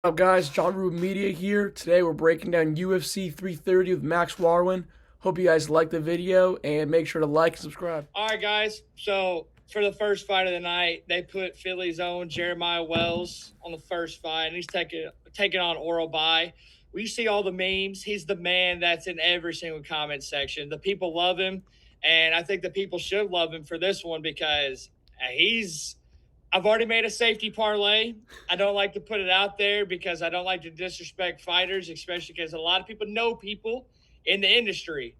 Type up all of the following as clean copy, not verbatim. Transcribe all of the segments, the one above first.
What's up, guys? John Rube Media here. Today we're breaking down UFC 330 with Max Warwin. Hope you guys like the video and make sure to like and subscribe. All right, guys. So for the first fight of the night, they put Philly's own Jeremiah Wells on the first fight, and he's taking on Oral By. We see all the memes. He's the man that's in every single comment section. The people love him, and I think the people should love him for this one because he's. I've already made a safety parlay. I don't like to put it out there because I don't like to disrespect fighters, especially because a lot of people know people in the industry.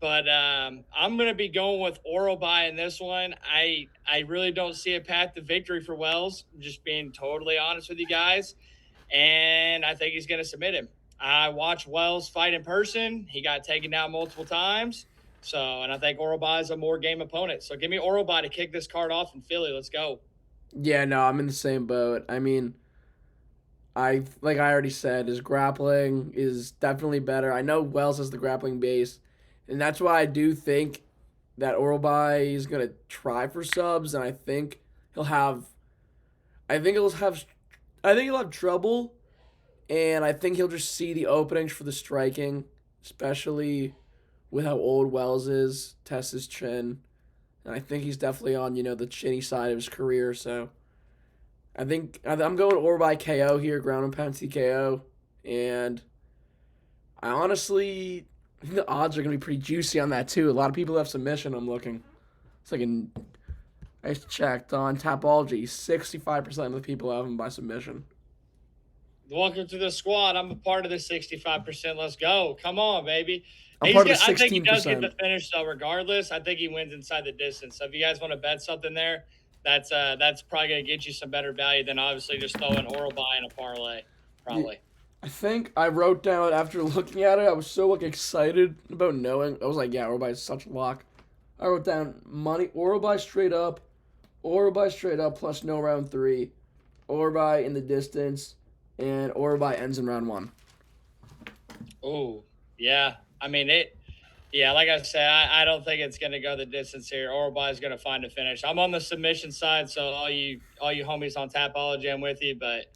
But I'm going to be going with Oral By in this one. I really don't see a path to victory for Wells. I'm just being totally honest with you guys. And I think he's going to submit him. I watched Wells fight in person. He got taken down multiple times. And I think Oral By is a more game opponent. So give me Oral By to kick this card off in Philly. Let's go. Yeah, no, I'm in the same boat. I mean, like I already said, his grappling is definitely better. I know Wells has the grappling base, and that's why I do think that Orlby is gonna try for subs, and he'll have, I think he'll have, I think he'll have trouble, and I think he'll just see the openings for the striking, especially with how old Wells is, test his chin, and I think he's definitely on the chinny side of his career. So I'm going Orlby KO here, ground and pound TKO, and I honestly think the odds are going to be pretty juicy on that, too. A lot of people have submission, I'm looking. It's like I checked on Tapology, 65% of the people have him by submission. Welcome to the squad. I'm a part of the 65%. Let's go. Come on, baby. I'm part of the 16%. I think he does get the finish, though, regardless. I think he wins inside the distance. So if you guys want to bet something there, that's probably going to get you some better value than obviously just throwing Oral By in a parlay, probably. I think I wrote down after looking at it, I was so excited about knowing. I was like, yeah, Oral By is such a lock. I wrote down money, Oral By straight up plus no round 3, Oral By in the distance, and Oral By ends in round 1. Oh, yeah. I mean, like I said, I don't think it's going to go the distance here. Oral By is going to find a finish. I'm on the submission side, so all you homies on Tapology, I'm with you, but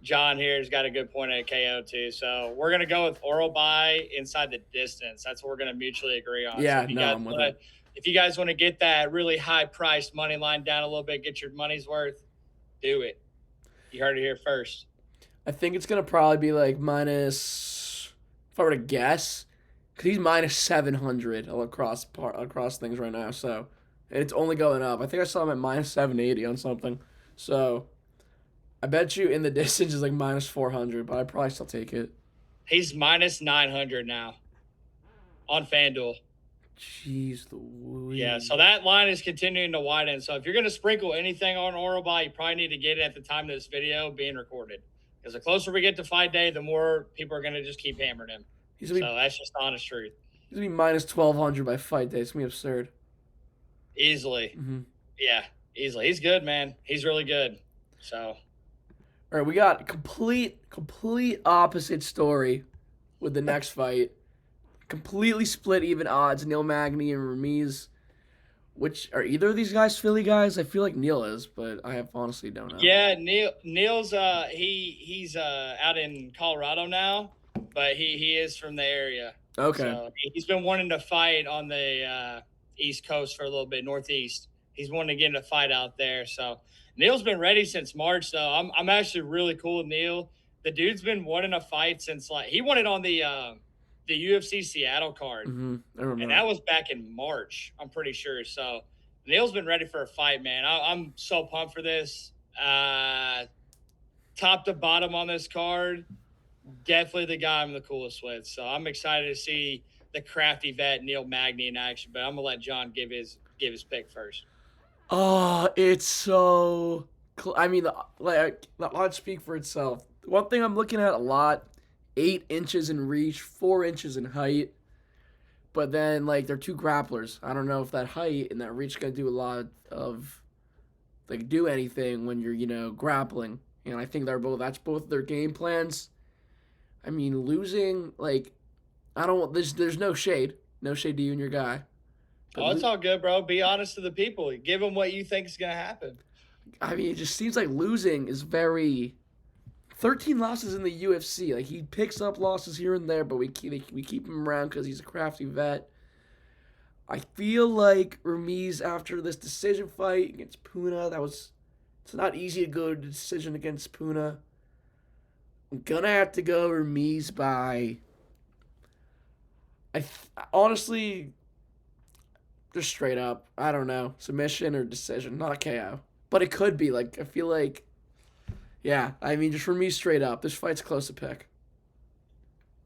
John here has got a good point at KO too. So we're going to go with Oral By inside the distance. That's what we're going to mutually agree on. Yeah, So I'm with it. If you guys want to get that really high-priced money line down a little bit, get your money's worth, do it. You heard it here first. I think it's going to probably be like minus, if I were to guess, because he's minus 700 across things right now. So it's only going up. I think I saw him at minus 780 on something. So I bet you in the distance is like minus 400, but I'd probably still take it. He's minus 900 now on FanDuel. Jeez Louise. Yeah, so that line is continuing to widen. So if you're going to sprinkle anything on Oral By, you probably need to get it at the time of this video being recorded. Because the closer we get to fight day, the more people are going to just keep hammering him. So that's just honest truth. He's going to be minus 1,200 by fight day. It's going to be absurd. Easily. Mm-hmm. Yeah, easily. He's good, man. He's really good. So. All right, we got complete opposite story with the next fight. Completely split even odds, Neil Magny and Ramiz. Which are either of these guys Philly guys? I feel like Neil is, but I honestly don't know. Yeah, Neil's he's out in Colorado now, but he is from the area. Okay. So he's been wanting to fight on the East Coast for a little bit, Northeast. He's wanting to get in a fight out there. So Neil's been ready since March, though. I'm actually really cool with Neil. The dude's been wanting a fight since he wanted on the UFC Seattle card. Mm-hmm. I remember. And that was back in March, I'm pretty sure. So Neil's been ready for a fight, man. I'm so pumped for this. Top to bottom on this card, definitely the guy I'm the coolest with. So I'm excited to see the crafty vet Neil Magny in action. But I'm gonna let John give his pick first. Oh, it's so. I mean, the odds speak for itself. One thing I'm looking at a lot: 8 inches in reach, 4 inches in height. But then, they're two grapplers. I don't know if that height and that reach going to do a lot of, do anything when you're, grappling. And I think that's both their game plans. I mean, losing, there's no shade. No shade to you and your guy. But it's all good, bro. Be honest to the people. Give them what you think is going to happen. I mean, it just seems like losing is very 13 losses in the UFC. Like, he picks up losses here and there, but we keep him around because he's a crafty vet. I feel like Ramiz, after this decision fight against Puna, it's not easy to go to decision against Puna. I'm gonna have to go Ramiz by. Honestly, just straight up, I don't know, submission or decision, not a KO, but it could be. Like, I feel like, yeah, I mean, just for me, straight up, this fight's close to pick.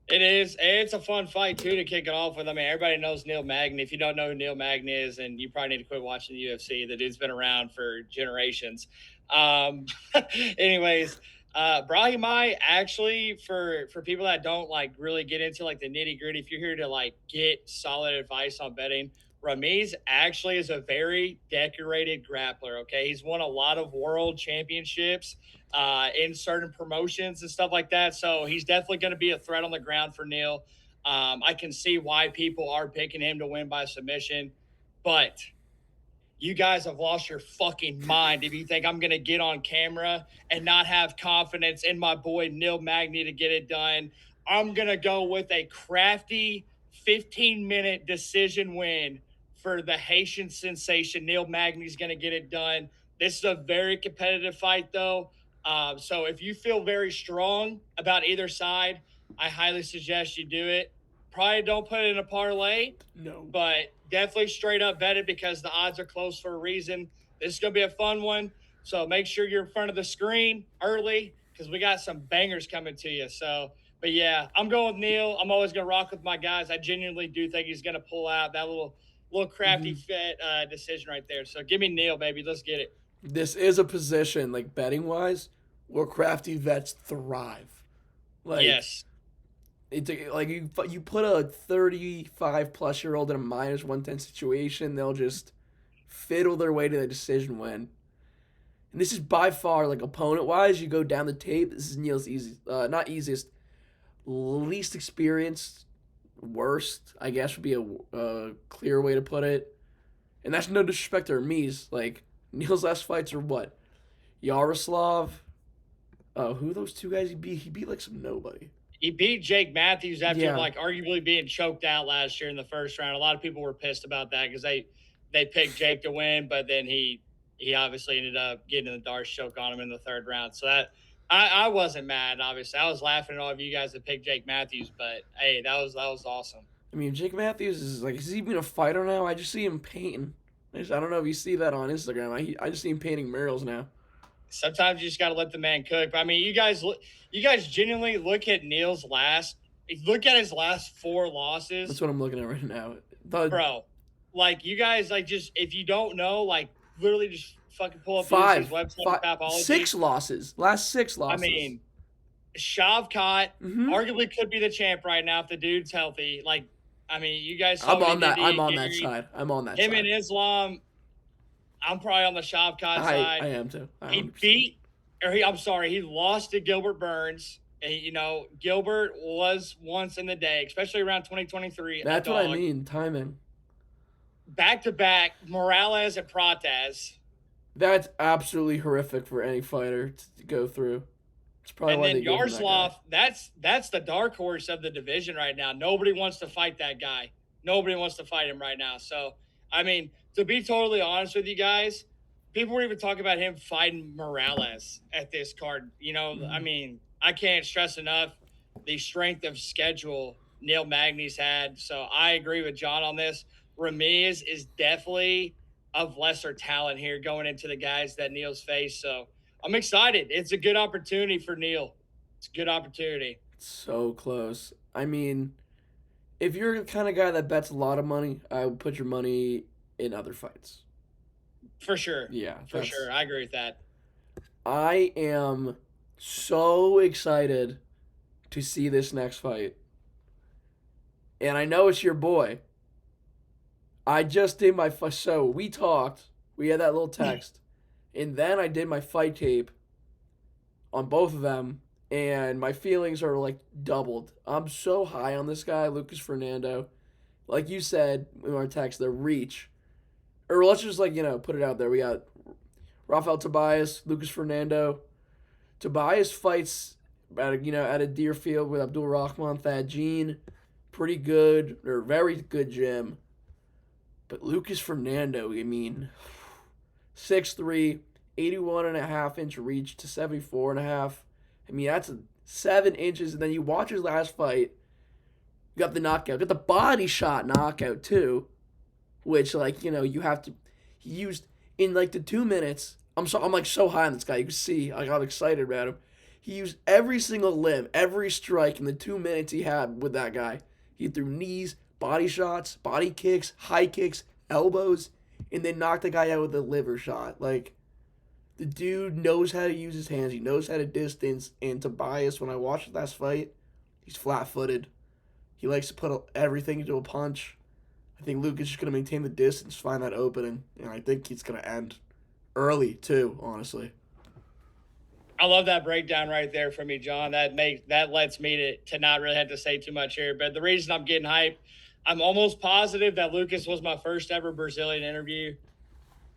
It is. It's a fun fight, too, to kick it off with. I mean, everybody knows Neil Magny. If you don't know who Neil Magny is, and you probably need to quit watching the UFC. The dude's been around for generations. Anyways, Brahimai, actually, for people that don't, like, really get into, like, the nitty-gritty, if you're here to, like, get solid advice on betting, Ramiz actually is a very decorated grappler, okay? He's won a lot of world championships in certain promotions and stuff like that. So he's definitely going to be a threat on the ground for Neil. I can see why people are picking him to win by submission, but you guys have lost your fucking mind if you think I'm going to get on camera and not have confidence in my boy Neil Magny to get it done. I'm going to go with a crafty 15-minute decision win for the Haitian sensation. Neil Magny's going to get it done. This is a very competitive fight, though. So if you feel very strong about either side, I highly suggest you do it. Probably don't put it in a parlay. No. But definitely straight up bet it because the odds are close for a reason. This is going to be a fun one. So make sure you're in front of the screen early because we got some bangers coming to you. So, but yeah, I'm going with Neil. I'm always going to rock with my guys. I genuinely do think he's going to pull out that little crafty fit decision right there. So give me Neil, baby. Let's get it. This is a position, like, betting-wise, where crafty vets thrive. Like, yes. It's like you put a 35-plus-year-old in a minus 110 situation, they'll just fiddle their way to the decision win. And this is by far, like, opponent-wise, you go down the tape, this is Neil's not easiest, least experienced, worst, I guess would be a clear way to put it. And that's no disrespect to Hermes. Like, Neil's last fights are what? Yaroslav? Who are those two guys he beat? He beat, like, some nobody. He beat Jake Matthews after, like, arguably being choked out last year in the first round. A lot of people were pissed about that because they picked Jake to win, but then he obviously ended up getting the Darce choke on him in the third round. So that I wasn't mad, obviously. I was laughing at all of you guys that picked Jake Matthews, but, hey, that was awesome. I mean, Jake Matthews is he even a fighter now? I just see him painting. I don't know if you see that on Instagram. I just see him painting murals now. Sometimes you just got to let the man cook. But, I mean, you guys genuinely look at Neil's look at his last 4 losses. That's what I'm looking at right now. Bro, like, you guys, like, just, if you don't know, like, literally just fucking pull up his website. Tapology. 6 losses. Last 6 losses. I mean, Shavkat arguably could be the champ right now if the dude's healthy. Like, I mean, you guys. I'm on that side. Him and Islam. I'm probably on the Shavkat side. I am too. He lost to Gilbert Burns. And, you know, Gilbert was once in the day, especially around 2023. That's what I mean. Timing. Back-to-back, Morales and Prates. That's absolutely horrific for any fighter to go through. It's probably and why then they Yaroslav, that's the dark horse of the division right now. Nobody wants to fight that guy. Nobody wants to fight him right now. So, I mean, to be totally honest with you guys, people were even talking about him fighting Morales at this card. You know, I mean, I can't stress enough the strength of schedule Neil Magny's had. So I agree with John on this. Ramirez is definitely of lesser talent here going into the guys that Neil's faced. So I'm excited. It's a good opportunity for Neil. It's a good opportunity. So close. I mean, if you're the kind of guy that bets a lot of money, I would put your money in other fights. For sure. Yeah. For sure. I agree with that. I am so excited to see this next fight. And I know it's your boy. I just did my so we talked. We had that little text. And then I did my fight tape on both of them. And my feelings are like doubled. I'm so high on this guy, Lucas Fernando. Like you said in our text, the reach. Or let's just put it out there. We got Rafael Tobias, Lucas Fernando. Tobias fights at a Deerfield with Abdul Rahman Thadjean. Pretty good, or very good gym. But Lucas Fernando, I mean, 6'3", 81.5-inch reach to 74.5. I mean, that's 7 inches. And then you watch his last fight. You got the knockout. Got the body shot knockout, too. Which, you have to. He used, in, the 2 minutes. I'm so high on this guy. You can see, I got excited about him. He used every single limb, every strike in the 2 minutes he had with that guy. He threw knees, body shots, body kicks, high kicks, elbows, and then knocked the guy out with a liver shot. The dude knows how to use his hands. He knows how to distance. And Tobias, when I watched the last fight, he's flat-footed. He likes to put everything into a punch. I think Lucas is going to maintain the distance, find that opening, and I think it's going to end early, too, honestly. I love that breakdown right there from you, John. That lets me to not really have to say too much here. But the reason I'm getting hyped, I'm almost positive that Lucas was my first ever Brazilian interview.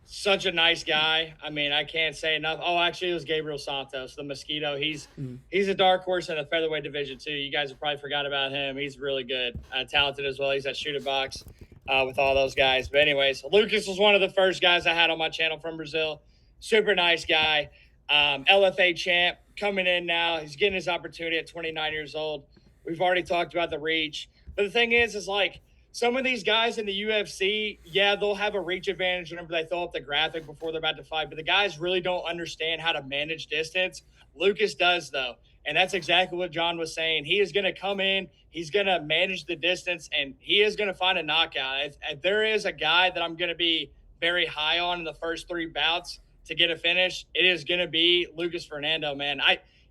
Such a nice guy. I mean, I can't say enough. Oh, actually, it was Gabriel Santos, the Mosquito. He's a dark horse in the featherweight division, too. You guys have probably forgot about him. He's really good, talented as well. He's at Shooter Box with all those guys. But anyways, Lucas was one of the first guys I had on my channel from Brazil. Super nice guy. LFA champ coming in now. He's getting his opportunity at 29 years old. We've already talked about the reach. But the thing is some of these guys in the UFC, yeah, they'll have a reach advantage whenever they throw up the graphic before they're about to fight. But the guys really don't understand how to manage distance. Lucas does, though. And that's exactly what John was saying. He is going to come in. He's going to manage the distance, and he is going to find a knockout. If there is a guy that I'm going to be very high on in the first 3 bouts to get a finish, it is going to be Lucas Fernando, man.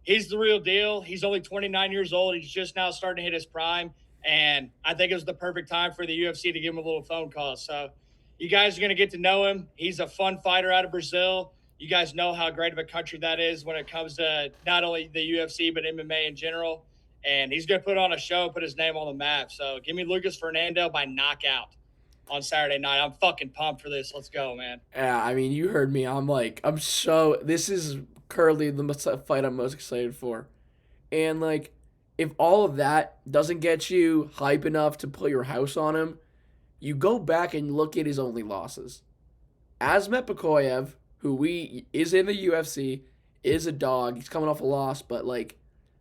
He's the real deal. He's only 29 years old. He's just now starting to hit his prime. And I think it was the perfect time for the UFC to give him a little phone call. So you guys are going to get to know him. He's a fun fighter out of Brazil. You guys know how great of a country that is when it comes to not only the UFC, but MMA in general. And he's going to put on a show, put his name on the map. So give me Lucas Fernando by knockout on Saturday night. I'm fucking pumped for this. Let's go, man. Yeah, I mean, you heard me. This is currently the fight I'm most excited for. And, if all of that doesn't get you hype enough to put your house on him, you go back and look at his only losses. Asmat Bakoyev, who is in the UFC, is a dog. He's coming off a loss, but,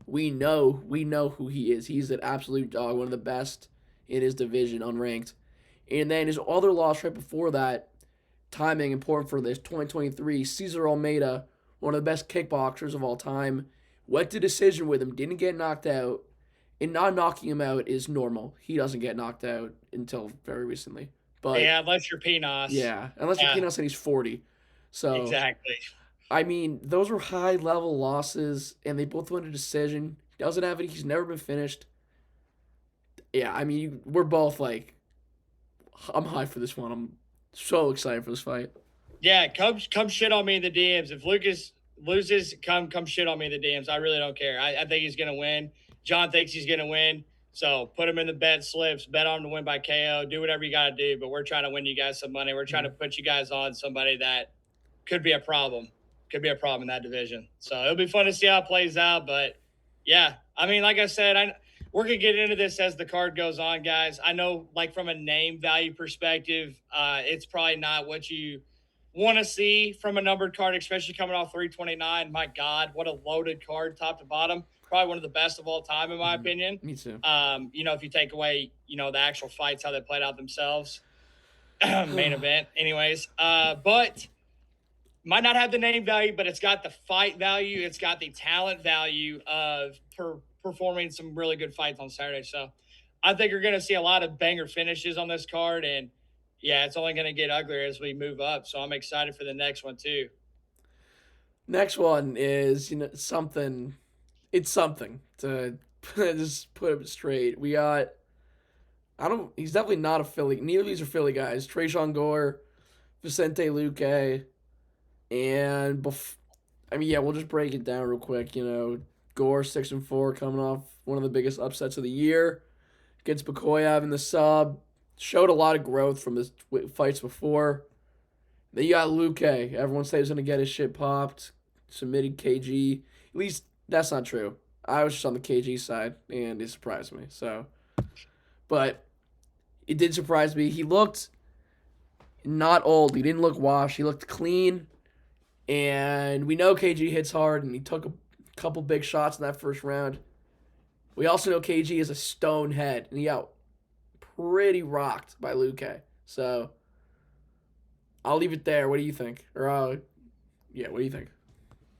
we know who he is. He's an absolute dog, one of the best in his division, unranked. And then his other loss right before that, timing important for this, 2023, Cesar Almeida, one of the best kickboxers of all time, went to decision with him, didn't get knocked out, and not knocking him out is normal. He doesn't get knocked out until very recently. But yeah, unless you're Pinos. Yeah, unless you're Pinos and he's 40. So exactly. I mean, those were high-level losses, and they both went to decision. He doesn't have it. He's never been finished. Yeah, I mean, we're both I'm hyped for this one. I'm so excited for this fight. Yeah, come shit on me in the DMs. If Lucas loses, come shit on me in the DMs. I really don't care. I think he's going to win. John thinks he's going to win. So put him in the bet slips, bet on him to win by KO, do whatever you got to do. But we're trying to win you guys some money. We're trying to put you guys on somebody that could be a problem. Could be a problem in that division. So it'll be fun to see how it plays out. But, yeah, I mean, like I said, we're going to get into this as the card goes on, guys. I know, from a name value perspective, it's probably not what you want to see from a numbered card, especially coming off 329. My God, what a loaded card top to bottom. Probably one of the best of all time, in my opinion. Me too. If you take away, the actual fights, how they played out themselves. Main event. Anyways, but might not have the name value, but it's got the fight value. It's got the talent value of performing some really good fights on Saturday. So I think you're going to see a lot of banger finishes on this card. And, yeah, it's only going to get uglier as we move up. So I'm excited for the next one, too. Next one is, something. It's something to just put it straight. We got, he's definitely not a Philly. Neither of these are Philly guys. Tresean Gore, Vicente Luque, and, we'll just break it down real quick. Gore 6-4, coming off one of the biggest upsets of the year. Gets Bakoyev in the sub. Showed a lot of growth from his fights before. Then you got Luque. Everyone said he was going to get his shit popped. Submitted KG. At least that's not true. I was just on the KG side, and it surprised me. So, but it did surprise me. He looked not old. He didn't look washed. He looked clean. And we know KG hits hard, and he took a couple big shots in that first round. We also know KG is a stone head, and he got pretty rocked by Luque. So I'll leave it there. What do you think? Or yeah, what do you think?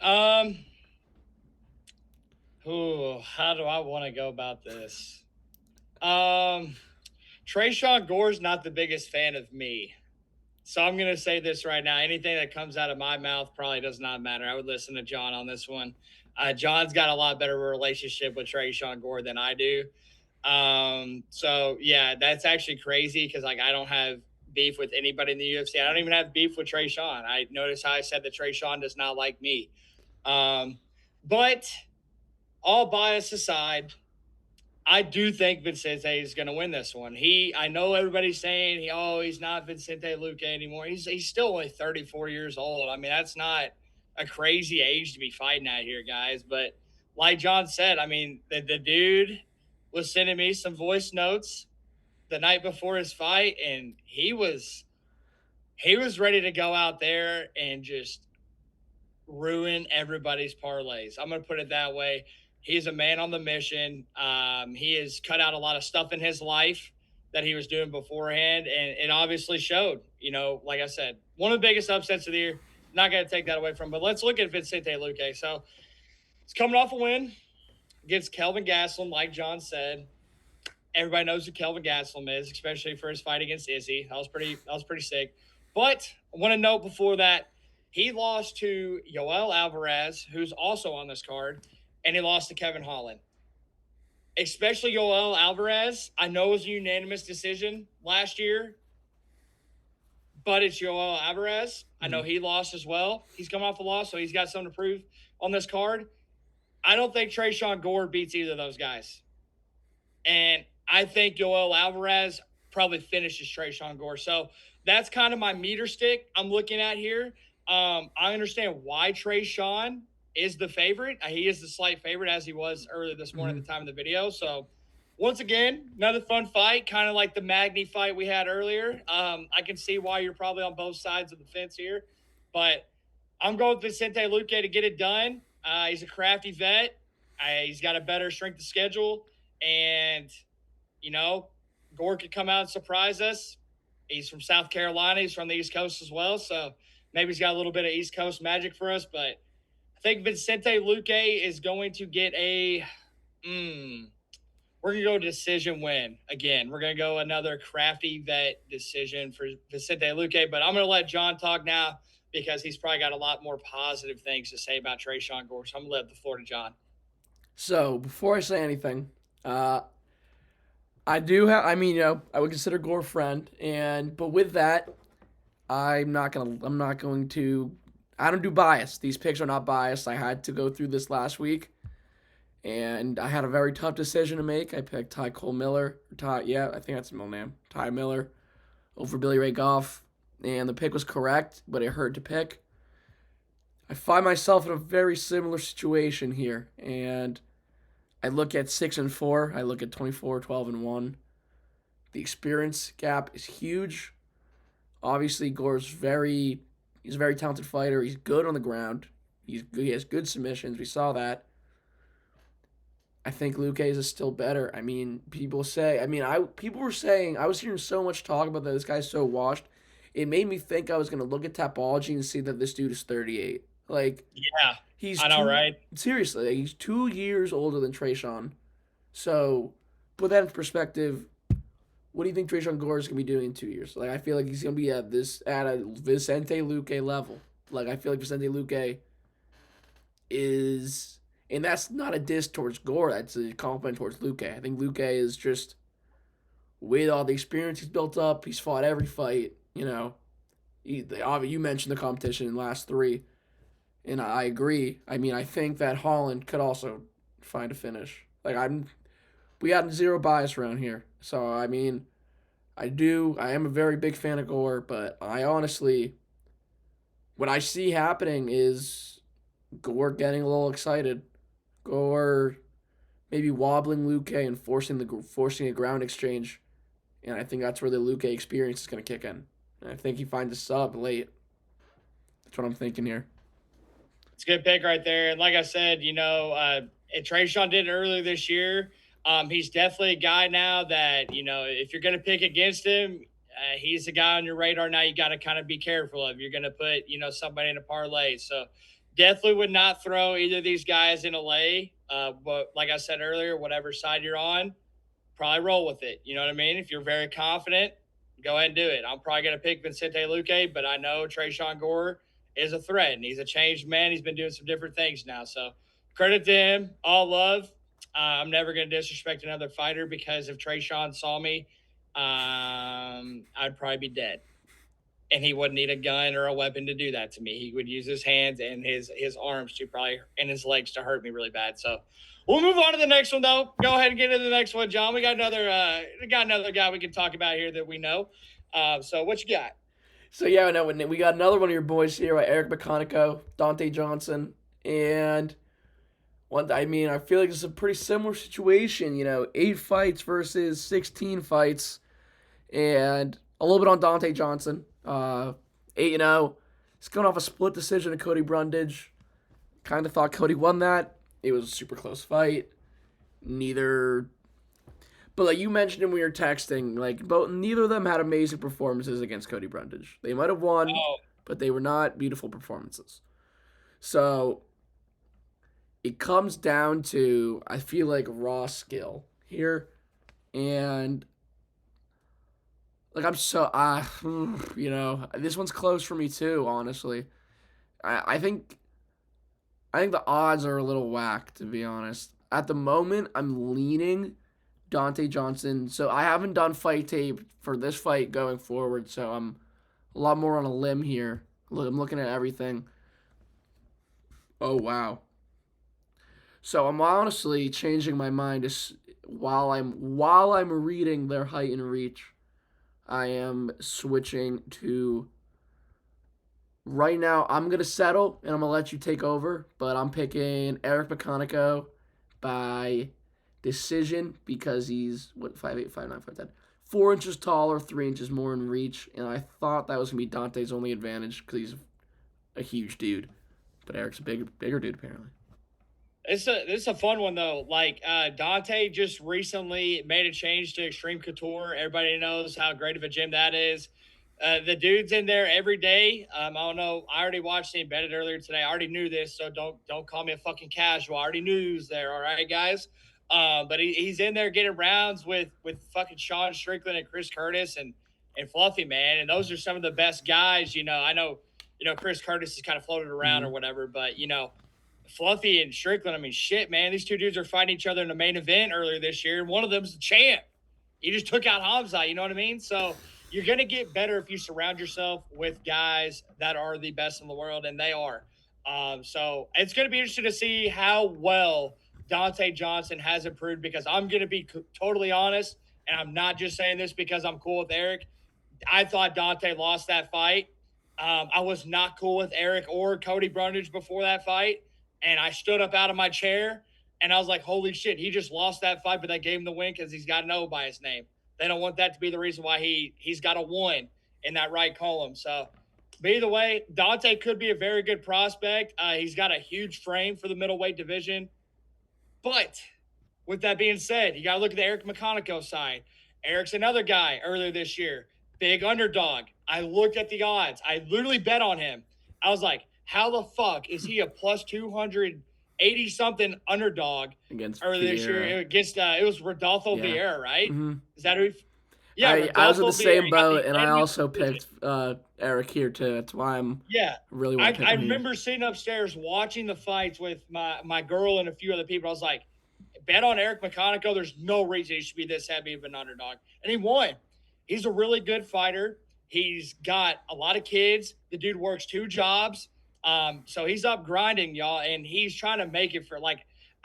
Um, how do I want to go about this? Trayshawn Gore's not the biggest fan of me. So I'm going to say this right now. Anything that comes out of my mouth probably does not matter. I would listen to John on this one. John's got a lot better relationship with Trayshawn Gore than I do. So yeah, that's actually crazy because like I don't have beef with anybody in the UFC. I don't even have beef with Trayshawn. I notice how I said that Trayshawn does not like me. But all bias aside, I do think Vicente is going to win this one. I know everybody's saying he's not Vicente Luque anymore. He's still only 34 years old. I mean, that's not a crazy age to be fighting out here, guys. But like John said, I mean, the dude was sending me some voice notes the night before his fight, and he was ready to go out there and just ruin everybody's parlays. I'm going to put it that way. He's a man on the mission. He has cut out a lot of stuff in his life that he was doing beforehand, and it obviously showed. You know, like I said, one of the biggest upsets of the year. Not going to take that away from him, but let's look at Vicente Luque. So he's coming off a win against Kelvin Gastelum, like John said. Everybody knows who Kelvin Gastelum is, especially for his fight against Izzy. That was pretty sick. But I want to note before that, he lost to Yoel Alvarez, who's also on this card, and he lost to Kevin Holland. Especially Yoel Alvarez, I know it was a unanimous decision last year, but it's Yoel Alvarez. I know he lost as well. He's come off a loss, so he's got something to prove on this card. I don't think Trayshawn Gore beats either of those guys. And I think Yoel Alvarez probably finishes Trayshawn Gore. So that's kind of my meter stick I'm looking at here. I understand why Trayshawn is the favorite. He is the slight favorite, as he was earlier this morning at the time of the video. So once again, another fun fight, kind of like the Magny fight we had earlier. I can see why you're probably on both sides of the fence here, but I'm going with Vicente Luque to get it done. He's a crafty vet. He's got a better strength of schedule, and you know, Gore could come out and surprise us. He's from South Carolina. He's from the East Coast as well, so maybe he's got a little bit of East Coast magic for us. But I think Vicente Luque is going to get we're going to go decision win. Again, we're going to go another crafty vet decision for Vicente Luque. But I'm going to let John talk now because he's probably got a lot more positive things to say about Trayshawn Gore. So I'm going to let the floor to John. So before I say anything, I would consider Gore a friend, but with that, I don't do bias. These picks are not biased. I had to go through this last week, and I had a very tough decision to make. I picked I think that's his middle name, Ty Miller, over Billy Ray Goff, and the pick was correct, but it hurt to pick. I find myself in a very similar situation here, and I look at 6-4. I look at 24, 12-1. The experience gap is huge. Obviously, he's a very talented fighter. He's good on the ground. He has good submissions. We saw that. I think Luque is still better. I mean, people were saying, I was hearing so much talk about that this guy's so washed. It made me think I was going to look at Tapology and see that this dude is 38. Like, yeah, I know, right? Seriously, he's 2 years older than Trayshawn. So, put that in perspective. What do you think Trayshawn Gore is gonna be doing in 2 years? Like, I feel like he's gonna be at a Vicente Luque level. Like, I feel like Vicente Luque is, and that's not a diss towards Gore. That's a compliment towards Luque. I think Luque is just, with all the experience he's built up, he's fought every fight. You know, you mentioned the competition in the last 3. And I agree. I mean, I think that Holland could also find a finish. We got zero bias around here. So, I mean, I am a very big fan of Gore, but I honestly, what I see happening is Gore getting a little excited. Gore maybe wobbling Luque and forcing a ground exchange. And I think that's where the Luque experience is going to kick in. And I think he finds a sub late. That's what I'm thinking here. It's a good pick right there. And like I said, and Trayshawn did it earlier this year. He's definitely a guy now that, if you're going to pick against him, he's a guy on your radar now you got to kind of be careful of. You're going to put, somebody in a parlay. So definitely would not throw either of these guys in a lay. But like I said earlier, whatever side you're on, probably roll with it. You know what I mean? If you're very confident, go ahead and do it. I'm probably going to pick Vicente Luque, but I know Trayshawn Gore is a threat, and he's a changed man. He's been doing some different things now. So credit to him. All love. I'm never going to disrespect another fighter because if Trayshawn saw me, I'd probably be dead. And he wouldn't need a gun or a weapon to do that to me. He would use his hands and his arms to probably and his legs to hurt me really bad. So we'll move on to the next one, though. Go ahead and get into the next one, John. We got another guy we can talk about here that we know. So what you got? So yeah, no, we got another one of your boys here, Eric McConico, Dante Johnson, and I feel like it's a pretty similar situation. 8 fights versus 16 fights, and a little bit on Dante Johnson. 8-0. He's going off a split decision to Cody Brundage. Kind of thought Cody won that. It was a super close fight. But like you mentioned when we were texting, neither of them had amazing performances against Cody Brundage. They might have won, but they were not beautiful performances. So it comes down to, I feel like, raw skill here. And I'm so, this one's close for me too, honestly. I think the odds are a little whack, to be honest. At the moment, I'm leaning Dante Johnson. So I haven't done fight tape for this fight going forward, so I'm a lot more on a limb here. I'm looking at everything. Oh, wow. So I'm honestly changing my mind while I'm reading their height and reach. I am switching to right now. I'm gonna settle and I'm gonna let you take over, but I'm picking Eric McConico by decision because he's 5'8", 5'9", 5'10", 4 inches taller, 3 inches more in reach, and I thought that was gonna be Dante's only advantage because he's a huge dude, but Eric's a bigger dude apparently. This is a fun one though. Dante just recently made a change to Extreme Couture. Everybody knows how great of a gym that is. The dude's in there every day. I don't know. I already watched the embedded earlier today. I already knew this, so don't call me a fucking casual. I already knew he was there. All right, guys. But he's in there getting rounds with fucking Sean Strickland and Chris Curtis and Fluffy, man. And those are some of the best guys. I know Chris Curtis is kind of floated around or whatever, but Fluffy and Strickland, shit, man. These two dudes are fighting each other in the main event earlier this year, and one of them's the champ. He just took out Hamza, you know what I mean? So you're going to get better if you surround yourself with guys that are the best in the world, and they are. So it's going to be interesting to see how well Dante Johnson has improved because I'm going to be totally honest, and I'm not just saying this because I'm cool with Eric. I thought Dante lost that fight. I was not cool with Eric or Cody Brundage before that fight. And I stood up out of my chair, and I was like, holy shit, he just lost that fight, but they gave him the win because he's got an O by his name. They don't want that to be the reason why he's got a 1 in that right column. So, but either way, Dante could be a very good prospect. He's got a huge frame for the middleweight division. But with that being said, you got to look at the Eric McConico side. Eric's another guy earlier this year, big underdog. I looked at the odds. I literally bet on him. I was like, how the fuck is he a plus 280 something underdog against earlier this year against it was Rodolfo Vieira, right? Mm-hmm. Is that who? Yeah, I was in the same boat, and I also picked Eric here too. That's why I'm really want to pick him. I remember sitting upstairs watching the fights with my girl and a few other people. I was like, bet on Eric McConico. There's no reason he should be this heavy of an underdog, and he won. He's a really good fighter. He's got a lot of kids. The dude works 2 jobs. So he's up grinding, y'all, and he's trying to make it for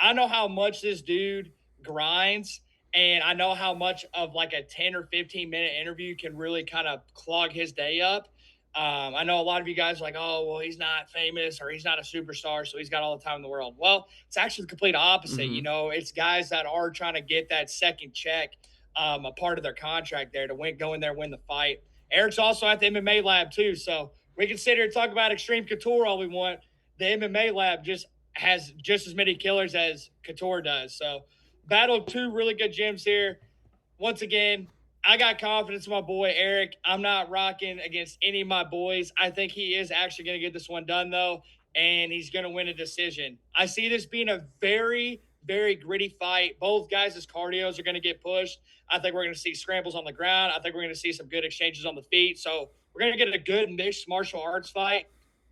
I know how much this dude grinds, and I know how much of a 10 or 15 minute interview can really kind of clog his day up. I know a lot of you guys are like, oh, well, he's not famous or he's not a superstar, so he's got all the time in the world. Well, it's actually the complete opposite. Mm-hmm. You know, it's guys that are trying to get that second check, a part of their contract there to go in there, win the fight. Eric's also at the MMA lab too, so we can sit here and talk about extreme couture all we want. The MMA lab just has just as many killers as couture does. So, battle two really good gyms here. Once again, I got confidence in my boy Eric. I'm not rocking against any of my boys. I think he is actually going to get this one done, though, and he's going to win a decision. I see this being a very, very gritty fight. Both guys' cardios are going to get pushed. I think we're going to see scrambles on the ground. I think we're going to see some good exchanges on the feet. So we're going to get a good mixed martial arts fight.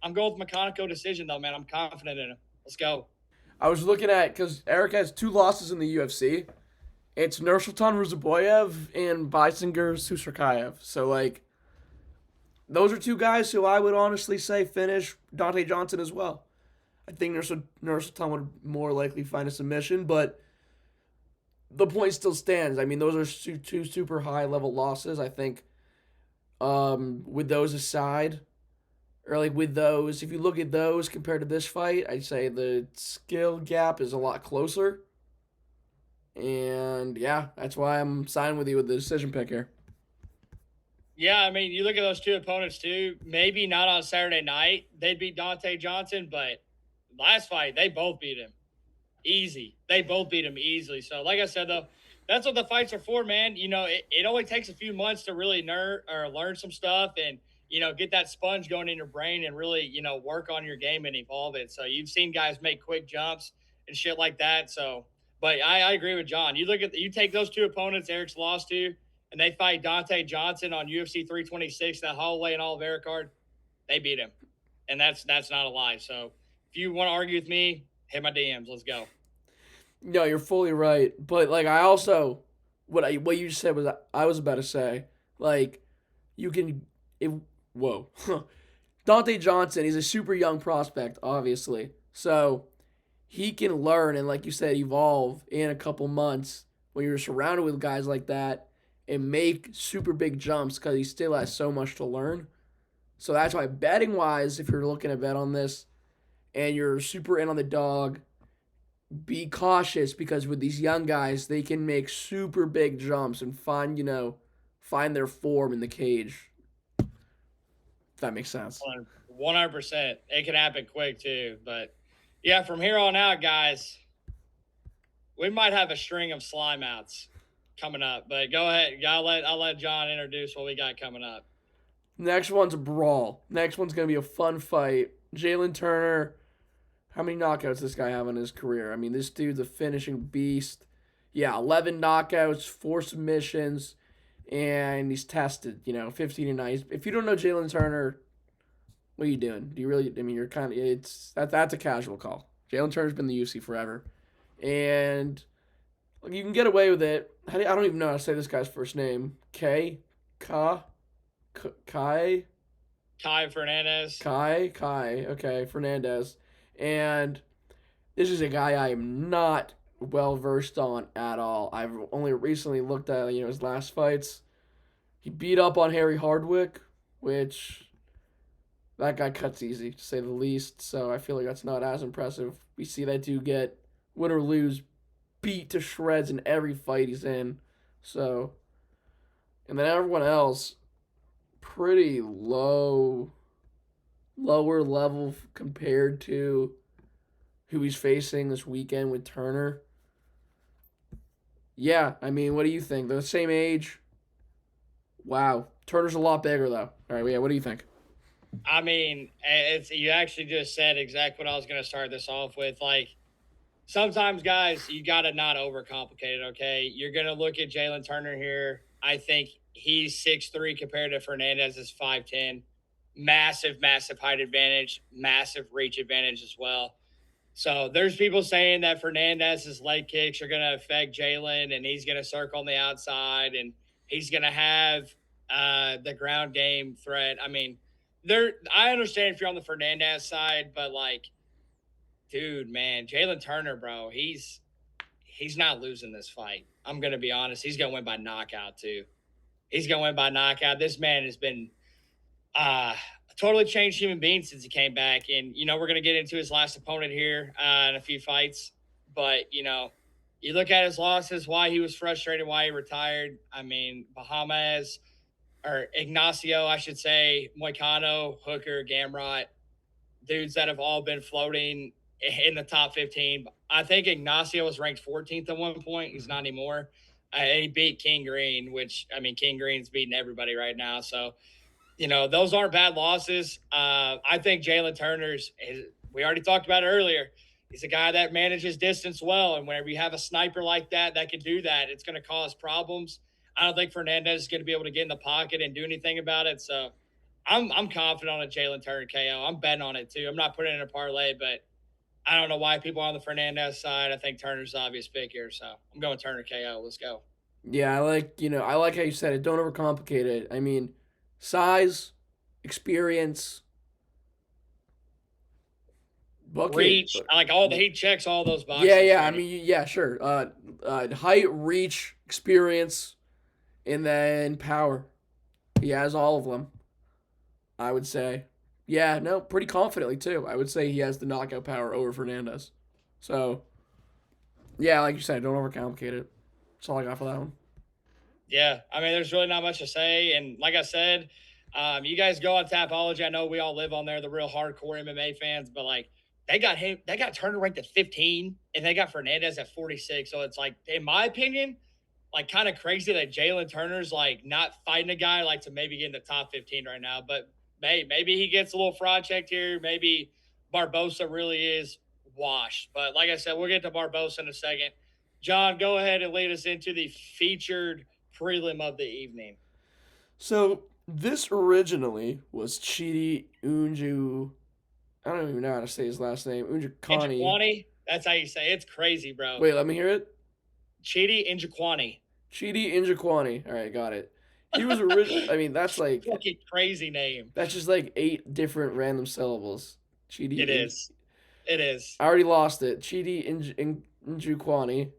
I'm going with Makhachev decision, though, man. I'm confident in him. Let's go. I was looking at because Eric has 2 losses in the UFC. It's Nursultan Ruzaboyev and Bisinger Susarkayev. So, like, those are 2 guys who I would honestly say finish Dante Johnson as well. I think Nursultan would more likely find a submission, but the point still stands. I mean, those are 2 super high level losses. I think with those aside, or like with those, if you look at those compared to this fight, I'd say the skill gap is a lot closer. And yeah, that's why I'm siding with you with the decision pick here. Yeah, I mean, you look at those two opponents too. Maybe not on Saturday night, they'd beat Dante Johnson, but last fight, they both beat him easy. They both beat him easily. So, like I said, though, that's what the fights are for, man. You know, it only takes a few months to really learn some stuff and, you know, get that sponge going in your brain and really, you know, work on your game and evolve it. So you've seen guys make quick jumps and shit like that. So, but I agree with John. You take those two opponents Eric's lost to, and they fight Dante Johnson on UFC 326, that Holloway and Oliveira card, they beat him. And that's not a lie. So if you want to argue with me, hit my DMs. Let's go. No, you're fully right. But like I also what you said was I was about to say, like you can if whoa. Dante Johnson, he's a super young prospect, obviously. So he can learn and like you said, evolve in a couple months when you're surrounded with guys like that and make super big jumps because he still has so much to learn. So that's why betting wise, if you're looking to bet on this and you're super in on the dog, be cautious because with these young guys, they can make super big jumps and find their form in the cage. If that makes sense. 100%. It can happen quick too. But yeah, from here on out, guys, we might have a string of slime outs coming up. But go ahead. I'll let John introduce what we got coming up. Next one's a brawl. Next one's going to be a fun fight. Jalen Turner. How many knockouts this guy have in his career? I mean, this dude's a finishing beast. Yeah, 11 knockouts, 4 submissions, and he's tested, 15-9. If you don't know Jalen Turner, what are you doing? Do you really, I mean, you're kind of, that's a casual call. Jalen Turner's been in the UFC forever. And you can get away with it. I don't even know how to say this guy's first name. Kai Fernandez. Kai. Okay, Fernandez. And this is a guy I am not well versed on at all. I've only recently looked at his last fights. He beat up on Harry Hardwick, which that guy cuts easy to say the least. So I feel like that's not as impressive. We see that dude get win or lose, beat to shreds in every fight he's in. So, and then everyone else, pretty lower level compared to who he's facing this weekend with Turner. Yeah, I mean, what do you think? They're the same age. Wow. Turner's a lot bigger, though. All right, yeah, what do you think? I mean, you actually just said exactly what I was going to start this off with. Like, sometimes, guys, you got to not overcomplicate it, okay? You're going to look at Jalen Turner here. I think he's 6'3" compared to Fernandez's 5'10". Massive height advantage, massive reach advantage as well. So there's people saying that Fernandez's leg kicks are going to affect Jalen and he's going to circle on the outside and he's going to have the ground game threat. I mean, I understand if you're on the Fernandez side, but like, dude, man, Jalen Turner, bro, he's not losing this fight. I'm going to be honest. He's going to win by knockout too. He's going to win by knockout. This man has been uh, totally changed human being since he came back. And, we're going to get into his last opponent here in a few fights. But, you look at his losses, why he was frustrated, why he retired. I mean, Bahamas or Ignacio, I should say, Moicano, Hooker, Gamrot, dudes that have all been floating in the top 15. I think Ignacio was ranked 14th at one point. He's not anymore. He beat King Green, which, I mean, King Green's beating everybody right now. So, those aren't bad losses. I think Jalen Turner's, we already talked about it earlier. He's a guy that manages distance well. And whenever you have a sniper like that can do that, it's going to cause problems. I don't think Fernandez is going to be able to get in the pocket and do anything about it. So I'm confident on a Jalen Turner KO. I'm betting on it too. I'm not putting it in a parlay, but I don't know why people are on the Fernandez side. I think Turner's the obvious pick here. So I'm going Turner KO. Let's go. Yeah, I like how you said it. Don't overcomplicate it. I mean, size, experience, bucket. Reach, like he checks all those boxes. Yeah. I mean, yeah, sure. Height, reach, experience, and then power. He has all of them, I would say. Yeah, no, pretty confidently too. I would say he has the knockout power over Fernandez. So, yeah, like you said, don't overcomplicate it. That's all I got for that one. Yeah, I mean, there's really not much to say. And like I said, you guys go on Tapology. I know we all live on there, the real hardcore MMA fans, but like they got Turner ranked at 15 and they got Fernandez at 46. So it's like, in my opinion, like kind of crazy that Jalen Turner's like not fighting a guy like to maybe get in the top 15 right now. But maybe he gets a little fraud checked here. Maybe Barbosa really is washed. But like I said, we'll get to Barbosa in a second. John, go ahead and lead us into the featured prelim of the evening. So this originally was Chidi Unju. I don't even know how to say his last name. Unjukwani. Injukwani? That's how you say it. It's crazy, bro. Wait, let me hear it. Chidi Injukwani. Chidi Injukwani. All right, got it. He was originally. I mean, that's like fucking crazy name. That's just like 8 different random syllables. Chidi. It is. It is. I already lost it. Chidi Injukwani.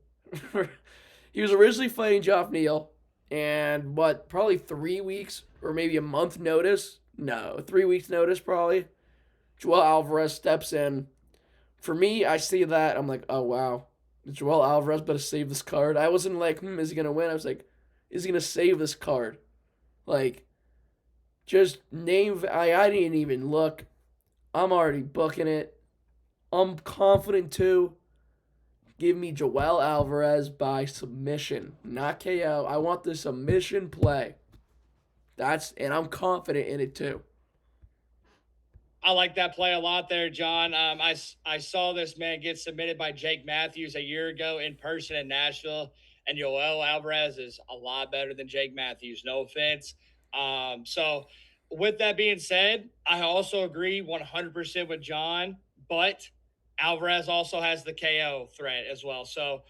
He was originally fighting Geoff Neal, and probably 3 weeks or maybe a month notice? No, 3 weeks notice probably. Joel Alvarez steps in. For me, I see that, I'm like, oh wow, Joel Alvarez better save this card. I wasn't like, is he gonna win? I was like, is he gonna save this card? Like, just name. I didn't even look. I'm already booking it. I'm confident too. Give me Joel Alvarez by submission, not KO. I want the submission play. And I'm confident in it too. I like that play a lot there, John. I saw this man get submitted by Jake Matthews a year ago in person in Nashville, and Joel Alvarez is a lot better than Jake Matthews. No offense. So with that being said, I also agree 100% with John, but Alvarez also has the KO threat as well. So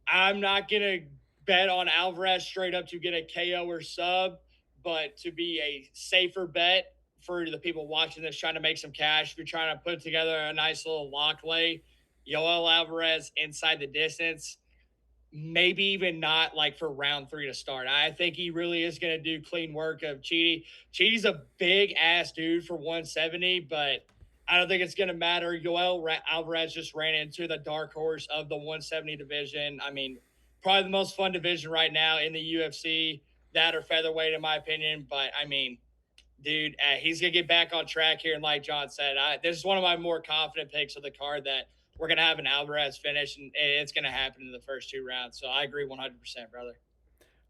I'm not going to bet on Alvarez straight up to get a KO or sub, but to be a safer bet for the people watching this trying to make some cash, if you're trying to put together a nice little lock lay, Joel Alvarez inside the distance, maybe even not like for round 3 to start. I think he really is going to do clean work of Chidi. Chidi's a big ass dude for 170, but I don't think it's going to matter. Joel Alvarez just ran into the dark horse of the 170 division. I mean, probably the most fun division right now in the UFC, that or featherweight in my opinion. But I mean, dude, he's going to get back on track here. And like John said, this is one of my more confident picks of the card that we're going to have an Alvarez finish, and it's going to happen in the first 2 rounds. So I agree 100%, brother.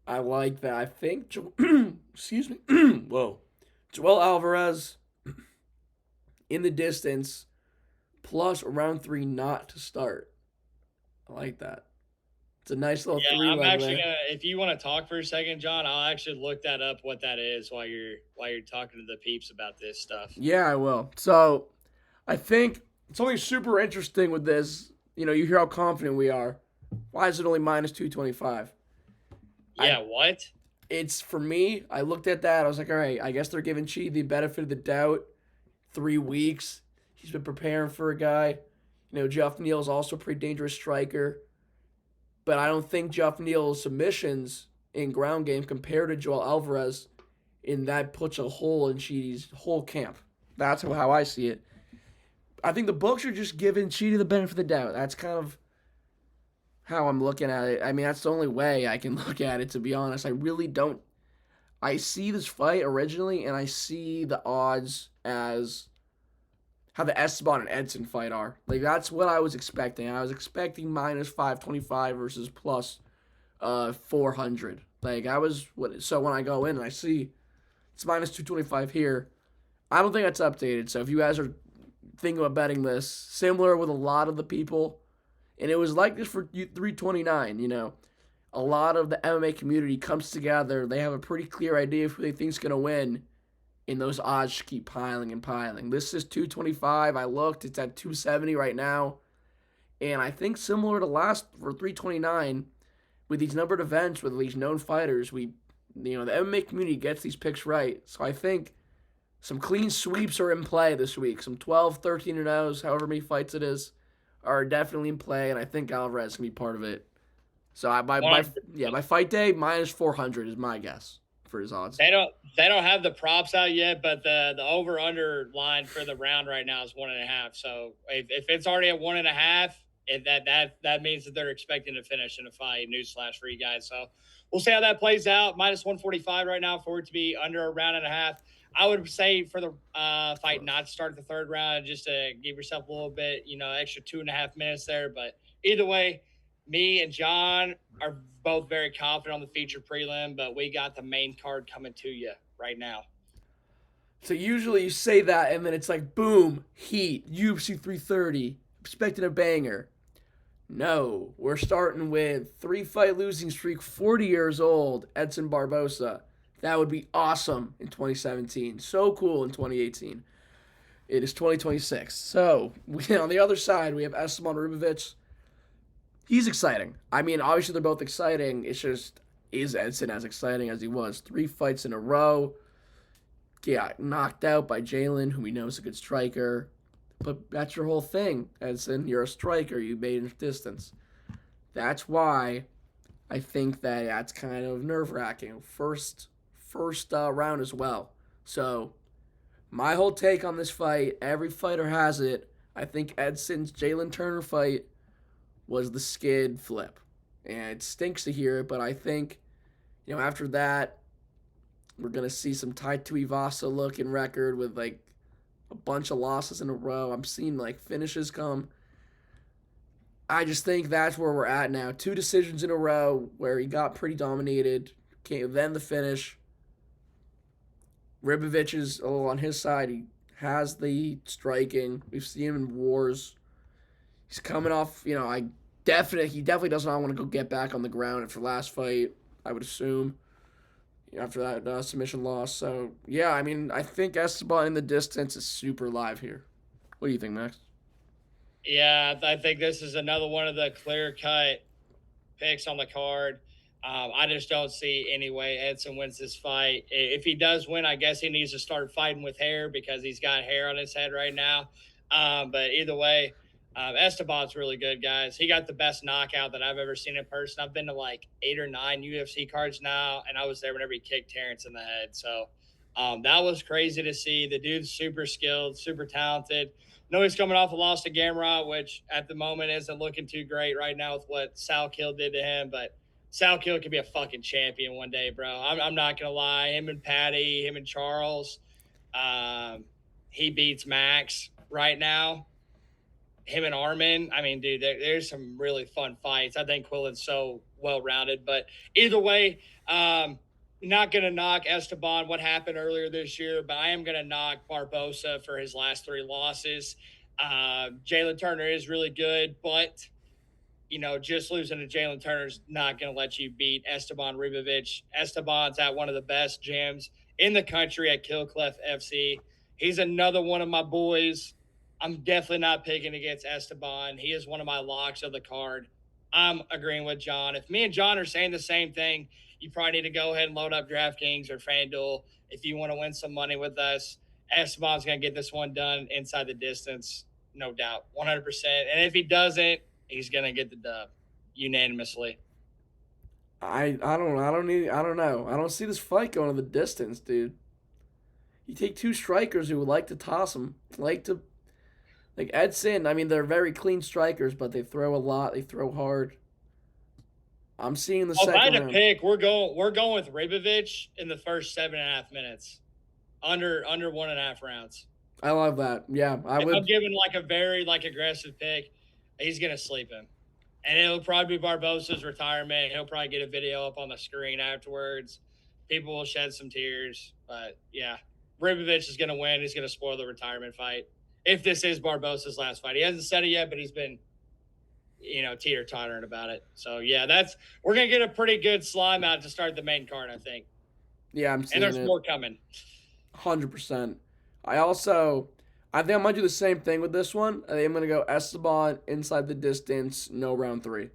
I like that. I think, excuse me. Whoa. Joel Alvarez in the distance plus round 3 not to start. I like that. It's a nice little 3 I'm actually gonna, if you want to talk for a second, John, I'll actually look that up what that is while you're talking to the peeps about this stuff. Yeah, I will. So I think something super interesting with this, you hear how confident we are. Why is it only minus 225? Yeah, what? It's, for me, I looked at that. I was like, all right, I guess they're giving Chi the benefit of the doubt. 3 weeks. He's been preparing for a guy. Geoff Neal is also a pretty dangerous striker. But I don't think Geoff Neal's submissions in ground game compared to Joel Alvarez and that puts a hole in Cheaty's whole camp. That's how I see it. I think the books are just giving Cheaty the benefit of the doubt. That's kind of how I'm looking at it. I mean, that's the only way I can look at it, to be honest. I really don't. I see this fight originally, and I see the odds as how the Esteban and Edson fight are. Like, that's what I was expecting. I was expecting minus 525 versus plus 400. Like, I was. So when I go in and I see it's minus 225 here, I don't think that's updated. So if you guys are thinking about betting this, similar with a lot of the people, and it was like this for 329, a lot of the MMA community comes together. They have a pretty clear idea of who they think is going to win, and those odds just keep piling and piling. This is 225. I looked. It's at 270 right now. And I think similar to last for 329, with these numbered events, with these known fighters, the MMA community gets these picks right. So I think some clean sweeps are in play this week. Some 12, 13 and 0s, however many fights it is, are definitely in play, and I think Alvarez can be part of it. So my fight day minus 400 is my guess for his odds. They don't have the props out yet, but the over under line for the round right now is 1.5. So if it's already at 1.5, that means that they're expecting to finish in a fight. Newsflash for you guys. So we'll see how that plays out. Minus 145 right now for it to be under a round and a half. I would say for the fight not to start the third round, just to give yourself a little bit, extra 2.5 minutes there. But either way, me and John are both very confident on the feature prelim, but we got the main card coming to you right now. So usually you say that, and then it's like, boom, heat, UFC 330, expecting a banger. No, we're starting with 3-fight losing streak, 40 years old, Edson Barbosa. That would be awesome in 2017. So cool in 2018. It is 2026. So, on the other side, we have Esteban Ribovic. He's exciting. I mean, obviously they're both exciting. It's just, is Edson as exciting as he was? 3 fights in a row. Got knocked out by Jalen, who we know is a good striker. But that's your whole thing, Edson. You're a striker. You made it distance. That's why I think that's kind of nerve-wracking. First round as well. So, my whole take on this fight, every fighter has it. I think Edson's Jalen Turner fight was the skid flip. And it stinks to hear it, but I think, after that, we're going to see some Tai Tuivasa looking record with, a bunch of losses in a row. I'm seeing, finishes come. I just think that's where we're at now. 2 decisions in a row where he got pretty dominated. Then the finish. Ribovic is on his side. He has the striking. We've seen him in wars. He's coming off, he definitely does not want to go get back on the ground after last fight, I would assume, after that submission loss. So, yeah, I mean, I think Esteban in the distance is super live here. What do you think, Max? Yeah, I think this is another one of the clear-cut picks on the card. I just don't see any way Edson wins this fight. If he does win, I guess he needs to start fighting with hair because he's got hair on his head right now. But either way, Esteban's really good, guys. He got the best knockout that I've ever seen in person. I've been to 8 or 9 UFC cards now, and I was there whenever he kicked Terrence in the head. So that was crazy to see. The dude's super skilled, super talented. No, he's coming off a loss to Gamrot, which at the moment isn't looking too great right now with what Sal Kill did to him, but Sal Kill could be a fucking champion one day, bro. I'm not going to lie. Him and Patty, him and Charles, he beats Max right now. Him and Armin. I mean, dude, there's some really fun fights. I think Quillen's so well-rounded. But either way, not going to knock Esteban, what happened earlier this year, but I am going to knock Barbosa for his last 3 losses. Jalen Turner is really good, but just losing to Jalen Turner's not going to let you beat Esteban Ribovic. Esteban's at one of the best gyms in the country at Killcliff FC. He's another one of my boys. I'm definitely not picking against Esteban. He is one of my locks of the card. I'm agreeing with John. If me and John are saying the same thing, you probably need to go ahead and load up DraftKings or FanDuel if you want to win some money with us. Esteban's going to get this one done inside the distance, no doubt, 100%. And if he doesn't, he's going to get the dub unanimously. I don't know. I don't see this fight going to the distance, dude. You take two strikers who would like to toss them, like Edson. I mean, they're very clean strikers, but they throw a lot. They throw hard. I'm seeing the If I had second to round. pick, we're going with Ribovich in the first 7.5 minutes, under 1.5 rounds. I love that. Yeah, I If I'm would. giving like a very like aggressive pick, he's gonna sleep him, and it'll probably be Barbosa's retirement. He'll probably get a video up on the screen afterwards. People will shed some tears, but yeah, Ribovich is gonna win. He's gonna spoil the retirement fight. If this is Barbosa's last fight, he hasn't said it yet, but he's been teeter-tottering about it. So yeah, we're gonna get a pretty good slime out to start the main card, I think, Yeah, I'm and seeing there's it. more coming. 100%. I think I might do the same thing with this one. I think I'm gonna go Esteban inside the distance, no round three.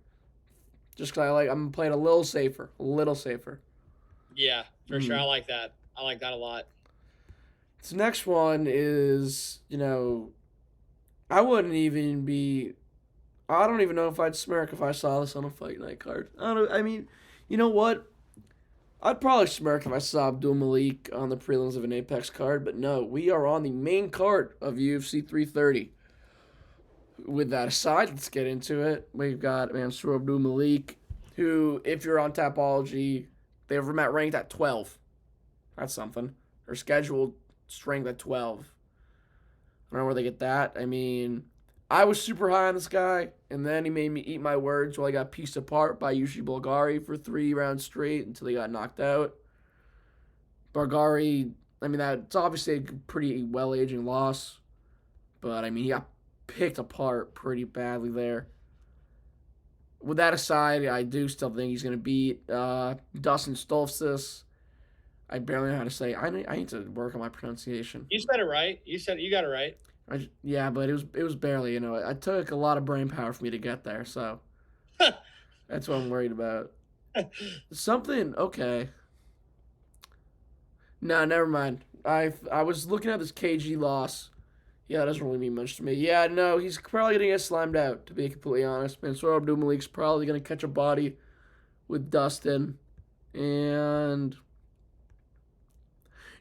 Just because I'm playing a little safer, a little safer. Yeah, for sure. I like that. I like that a lot. This next one is, I wouldn't even be. I don't even know if I'd smirk if I saw this on a fight night card. I don't. I mean, you know what? I'd probably smirk if I saw Abdul Malik on the prelims of an Apex card, but no, we are on the main card of UFC 330. With that aside, let's get into it. We've got Mansour Abdul Malik, who, if you're on Tapology, they have him ranked at 12. That's something. Or scheduled strength at 12. I don't know where they get that. I mean, I was super high on this guy, and then he made me eat my words while I got pieced apart by Yushi Bulgari for 3 rounds straight until he got knocked out. Bulgari, I mean, that's obviously a pretty well-aging loss, but I mean, he got picked apart pretty badly there. With that aside, I do still think he's going to beat Dustin Stoltzfus. I barely know how to say. I need to work on my pronunciation. You said it right. You got it right. Yeah, but it was barely. It took a lot of brain power for me to get there. So that's what I'm worried about. Something okay. No, never mind. I was looking at this KG loss. Yeah, it doesn't really mean much to me. Yeah, no, he's probably gonna get slimed out. To be completely honest, Mansour Abdul Malik's probably gonna catch a body with Dustin, and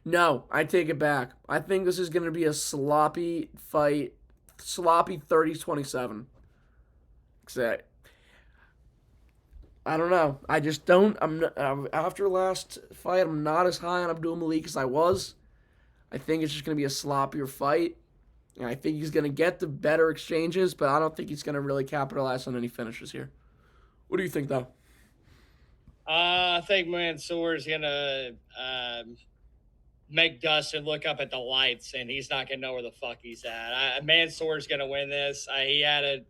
no, I take it back. I think this is going to be a sloppy fight. Sloppy 30-27. I don't know. I just don't. I'm not, after last fight, I'm not as high on Abdul Malik as I was. I think it's just going to be a sloppier fight. And I think he's going to get the better exchanges, but I don't think he's going to really capitalize on any finishes here. What do you think, though? I think Mansour is gonna make Dustin look up at the lights, and he's not gonna know where the fuck he's at. Mansour's gonna win this. He had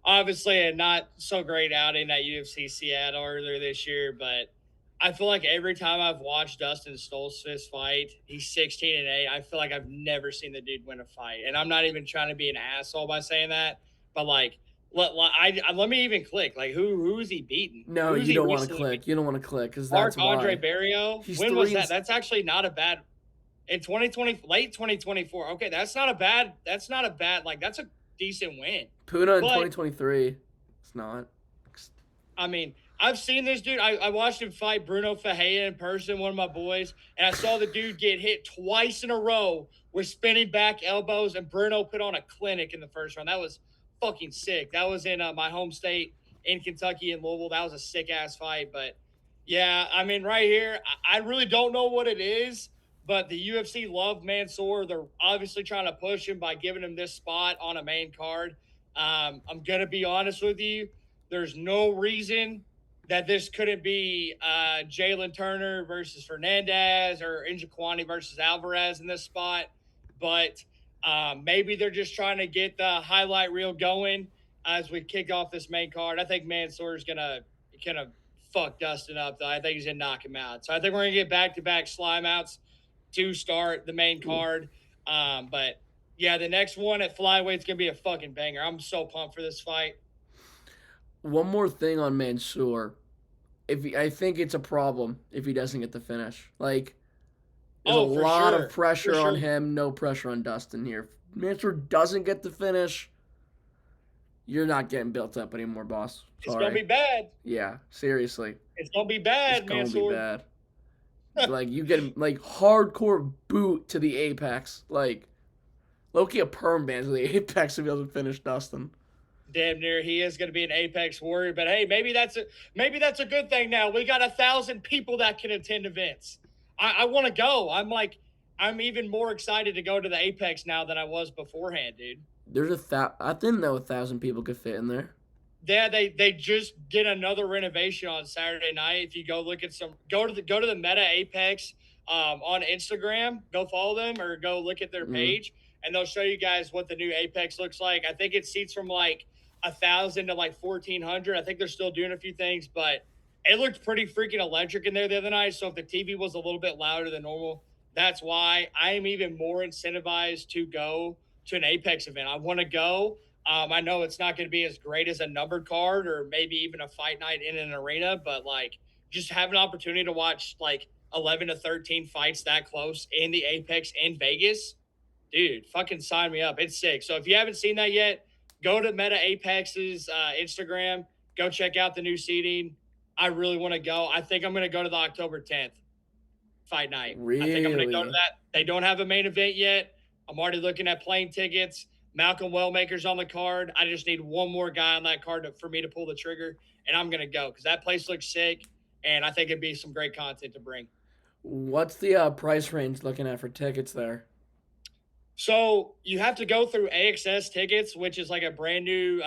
obviously a not so great outing at UFC Seattle earlier this year, but I feel like every time I've watched Dustin Stoltzfus fight, he's 16-8. I feel like I've never seen the dude win a fight, and I'm not even trying to be an asshole by saying that, but like. Let me even click. Like, who is he beating? No, you don't want to click. You don't want to click because that's Andre Barrio. When was that? That's actually not a bad. In 2020, late 2024. Okay, that's not a bad. Like, that's a decent win. Puna in 2023. It's not. I mean, I've seen this dude. I watched him fight Bruno Ferreira in person, one of my boys, and I saw the dude get hit twice in a row with spinning back elbows, and Bruno put on a clinic in the first round. That was fucking sick. That was in my home state in Kentucky in Louisville. That was a sick ass fight. But yeah, I mean, right here, I really don't know what it is, but the UFC love Mansour. They're obviously trying to push him by giving him this spot on a main card. I'm gonna be honest with you. There's no reason that this couldn't be Jalen Turner versus Fernandez or Njokuani versus Alvarez in this spot, but maybe they're just trying to get the highlight reel going as we kick off this main card. I think Mansour is gonna fuck Dustin up, though. I think he's gonna knock him out. So I think we're gonna get back-to-back slime outs to start the main card. But yeah, the next one at flyweight is gonna be a fucking banger. I'm so pumped for this fight. One more thing on Mansour. I think it's a problem if he doesn't get the finish. Like, there's a lot of pressure on him, no pressure on Dustin here. If Mansour doesn't get the finish, you're not getting built up anymore, boss. It's gonna Sorry. be bad. Yeah, seriously. It's gonna be It's bad, gonna be Mansoor. bad. Like you get like hardcore boot to the apex, like Loki a perm ban to the apex to be able to finish Dustin. Damn near he is going to be an Apex warrior, but hey, maybe that's a good thing. Now we got 1,000 people that can attend events. I want to go. I'm even more excited to go to the Apex now than I was beforehand, dude. There's I didn't know 1,000 people could fit in there. Yeah, they just did another renovation on Saturday night. If you go look at go to the Meta Apex on Instagram, go follow them or go look at their page, and they'll show you guys what the new Apex looks like. I think it seats from like 1,000 to like 1,400. I think they're still doing a few things, but it looked pretty freaking electric in there the other night. So if the TV was a little bit louder than normal, that's why I am even more incentivized to go to an Apex event. I want to go. I know it's not going to be as great as a numbered card or maybe even a fight night in an arena, but like just have an opportunity to watch like 11 to 13 fights that close in the Apex in Vegas, dude, fucking sign me up. It's sick. So if you haven't seen that yet, go to Meta Apex's Instagram. Go check out the new seating. I really want to go. I think I'm going to go to the October 10th fight night. Really? I think I'm going to go to that. They don't have a main event yet. I'm already looking at plane tickets. Malcolm Wellmaker's on the card. I just need one more guy on that card for me to pull the trigger, and I'm going to go because that place looks sick, and I think it'd be some great content to bring. What's the price range looking at for tickets there? So you have to go through AXS Tickets, which is like a brand new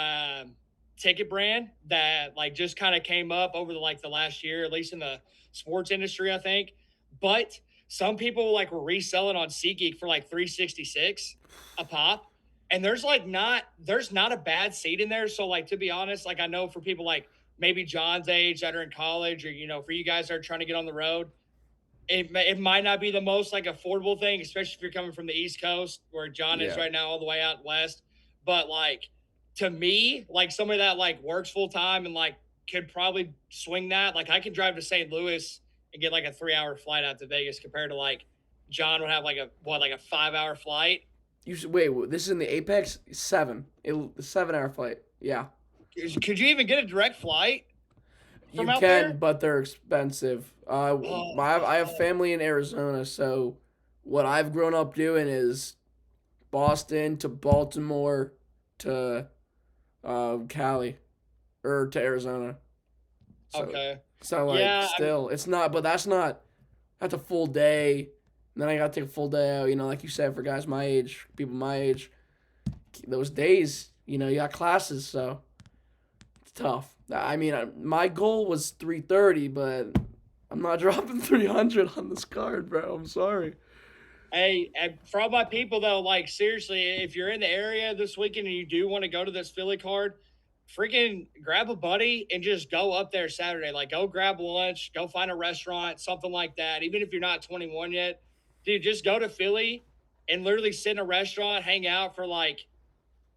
ticket brand that like just kind of came up over the last year, at least in the sports industry, I think. But some people like were reselling on SeatGeek for like $366 a pop. And there's not a bad seat in there. So like, to be honest, like I know for people like maybe John's age that are in college or, for you guys that are trying to get on the road, it might not be the most like affordable thing, especially if you're coming from the East Coast where John is right now all the way out west. But like to me, like somebody that like works full time and like could probably swing that, like I could drive to St. Louis and get like a 3-hour flight out to Vegas compared to like John would have like a 5-hour flight. Wait, this is in the Apex 7. The 7-hour flight. Yeah. Could you even get a direct flight? You can, but they're expensive. I have family in Arizona, so what I've grown up doing is Boston to Baltimore to Cali or to Arizona. So, okay. So like still, it's not, but that's a full day. And then I got to take a full day out, like you said, for guys my age, people my age. Those days, you got classes, so it's tough. I mean, my goal was 330, but I'm not dropping 300 on this card, bro. I'm sorry. Hey, for all my people, though, like, seriously, if you're in the area this weekend and you do want to go to this Philly card, freaking grab a buddy and just go up there Saturday. Like, go grab lunch, go find a restaurant, something like that. Even if you're not 21 yet, dude, just go to Philly and literally sit in a restaurant, hang out for like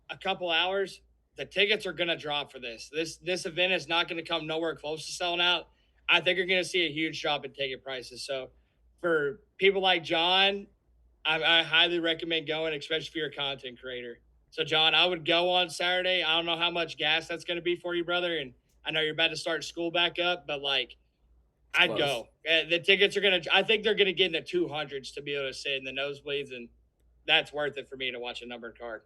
a couple hours. The tickets are going to drop for this. This event is not going to come nowhere close to selling out. I think you're going to see a huge drop in ticket prices. So for people like John, I highly recommend going, especially if you're a content creator. So, John, I would go on Saturday. I don't know how much gas that's going to be for you, brother. And I know you're about to start school back up, but like, I'd go. The tickets are going to, I think they're going to get in the 200s to be able to sit in the nosebleeds. And that's worth it for me to watch a numbered card.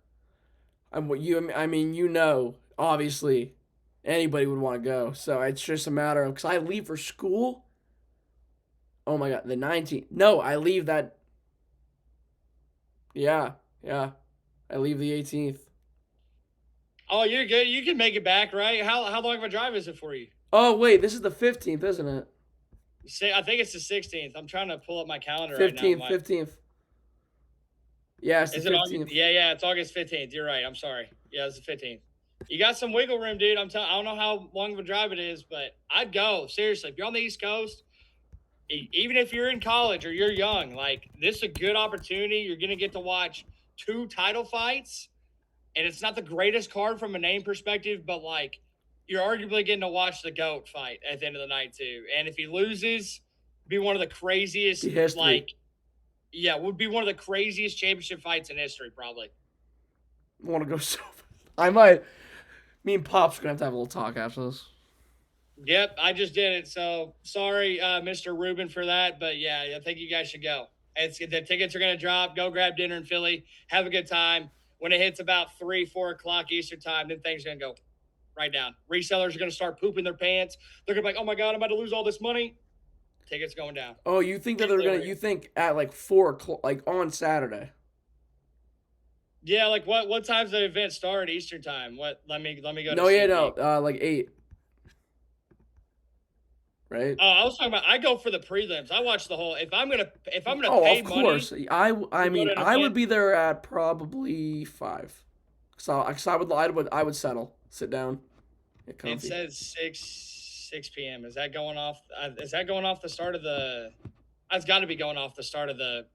Obviously anybody would want to go. So it's just a matter of, because I leave for school. Oh my God, the 19th. No, I leave that. Yeah. I leave the 18th. Oh, you're good. You can make it back, right? How long of a drive is it for you? Oh, wait, this is the 15th, isn't it? I think it's the 16th. I'm trying to pull up my calendar 15th, right now. 15th. Yeah, it's the 15th. Yeah, it's August 15th. You're right. I'm sorry. Yeah, it's the 15th. You got some wiggle room, dude. I don't know how long of a drive it is, but I'd go. Seriously, if you're on the East Coast, even if you're in college or you're young, like, this is a good opportunity. You're going to get to watch 2 title fights, and it's not the greatest card from a name perspective, but, like, you're arguably getting to watch the GOAT fight at the end of the night, too. And if he loses, be one of the craziest, would be one of the craziest championship fights in history, probably. I want to go so I might. Me and Pop's gonna have a little talk after this. Yep, I just did it. So sorry, Mr. Rubin, for that. But yeah, I think you guys should go. The tickets are going to drop. Go grab dinner in Philly. Have a good time. When it hits about 3, 4 o'clock Eastern time, then things are going to go right down. Resellers are going to start pooping their pants. They're going to be like, oh my God, I'm about to lose all this money. Tickets going down. Oh, you think that they're gonna? You think at like 4 o'clock, like on Saturday? Yeah, like what time's the event start Eastern time? What? Let me go. No, to yeah, CP. no, like 8, right? Oh, I was talking about. I go for the prelims. I watch the whole. If I'm gonna Oh, pay of money course. I to go mean, to an I would event, be there at probably 5. So, I would settle, sit down, get it comfy. says 6 p.m. Is that going off? Is that going off the start of the? That's got to be going off the start of the.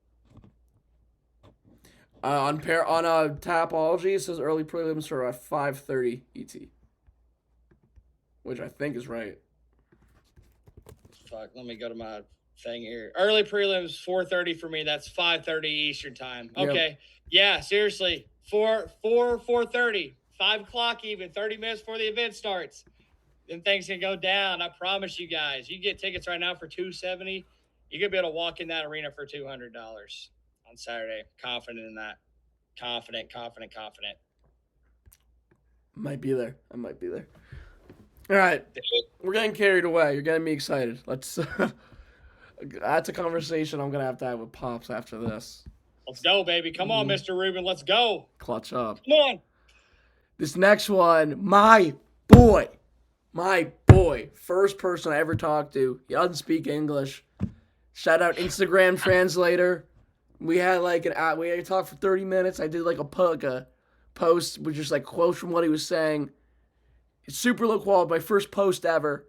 On Tapology, it says early prelims are at 5:30 ET, which I think is right. Fuck. Let me go to my thing here. Early prelims 4:30 for me. That's 5:30 Eastern time. Okay. Yep. Yeah. Seriously. 4:30, 5 o'clock even. 30 minutes before the event starts. Then things can go down. I promise you guys. You get tickets right now for $270. You're gonna be able to walk in that arena for $200 on Saturday. Confident in that. Confident. Might be there. I might be there. All right, we're getting carried away. You're getting me excited. Let's. That's a conversation I'm gonna have to have with Pops after this. Let's go, baby. Come on, Mr. Rubin. Let's go. Clutch up. Come on. This next one, my boy, first person I ever talked to. He doesn't speak English. Shout out Instagram translator. We had like we had to talk for 30 minutes. I did like a post with just like quotes from what he was saying. It's super low quality, my first post ever.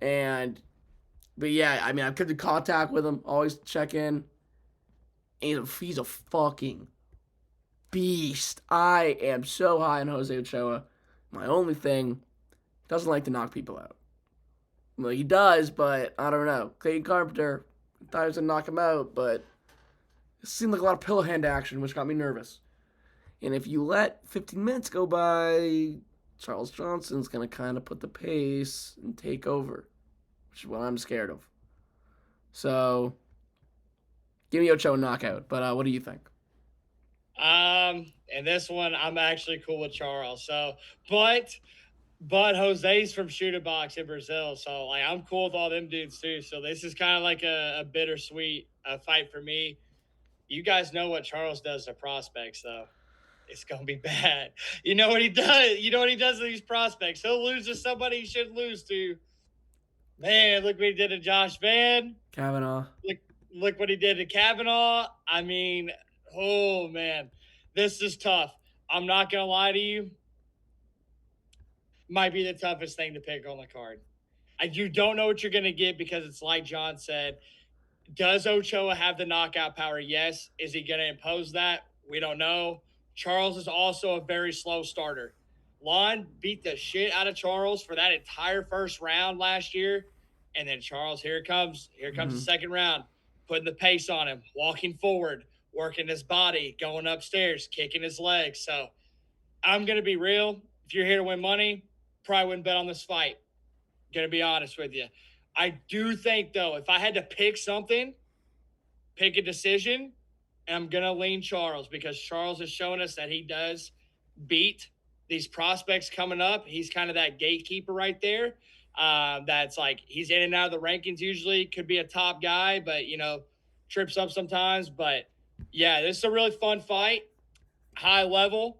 But yeah, I mean, I kept in contact with him, always check in. And he's a fucking beast. I am so high on Jose Ochoa. My only thing, doesn't like to knock people out. Well, he does, but I don't know. Clayton Carpenter, thought he was going to knock him out, but it seemed like a lot of pillow hand action, which got me nervous. And if you let 15 minutes go by, Charles Johnson's going to kind of put the pace and take over, which is what I'm scared of. So, give me Ochoa knockout. But what do you think? And this one, I'm actually cool with Charles. So, but Jose's from Shooter Box in Brazil. So, like, I'm cool with all them dudes too. So, this is kind of like a bittersweet fight for me. You guys know what Charles does to prospects, though. It's going to be bad. You know what he does? You know what he does to these prospects? He'll lose to somebody he shouldn't lose to. Man, look what he did to Josh Van. Kavanaugh. Look what he did to Kavanaugh. I mean, oh, man. This is tough. I'm not going to lie to you. Might be the toughest thing to pick on the card. You don't know what you're going to get because it's like John said. Does Ochoa have the knockout power? Yes. Is he going to impose that? We don't know. Charles is also a very slow starter. Lon beat the shit out of Charles for that entire first round last year. And then Charles, here comes the second round, putting the pace on him, walking forward, working his body, going upstairs, kicking his legs. So I'm going to be real. If you're here to win money, probably wouldn't bet on this fight. Going to be honest with you. I do think, though, if I had to pick something, pick a decision, I'm going to lean Charles because Charles has shown us that he does beat these prospects coming up. He's kind of that gatekeeper right there. That's like he's in and out of the rankings usually, could be a top guy, but, you know, trips up sometimes. But, yeah, this is a really fun fight, high level.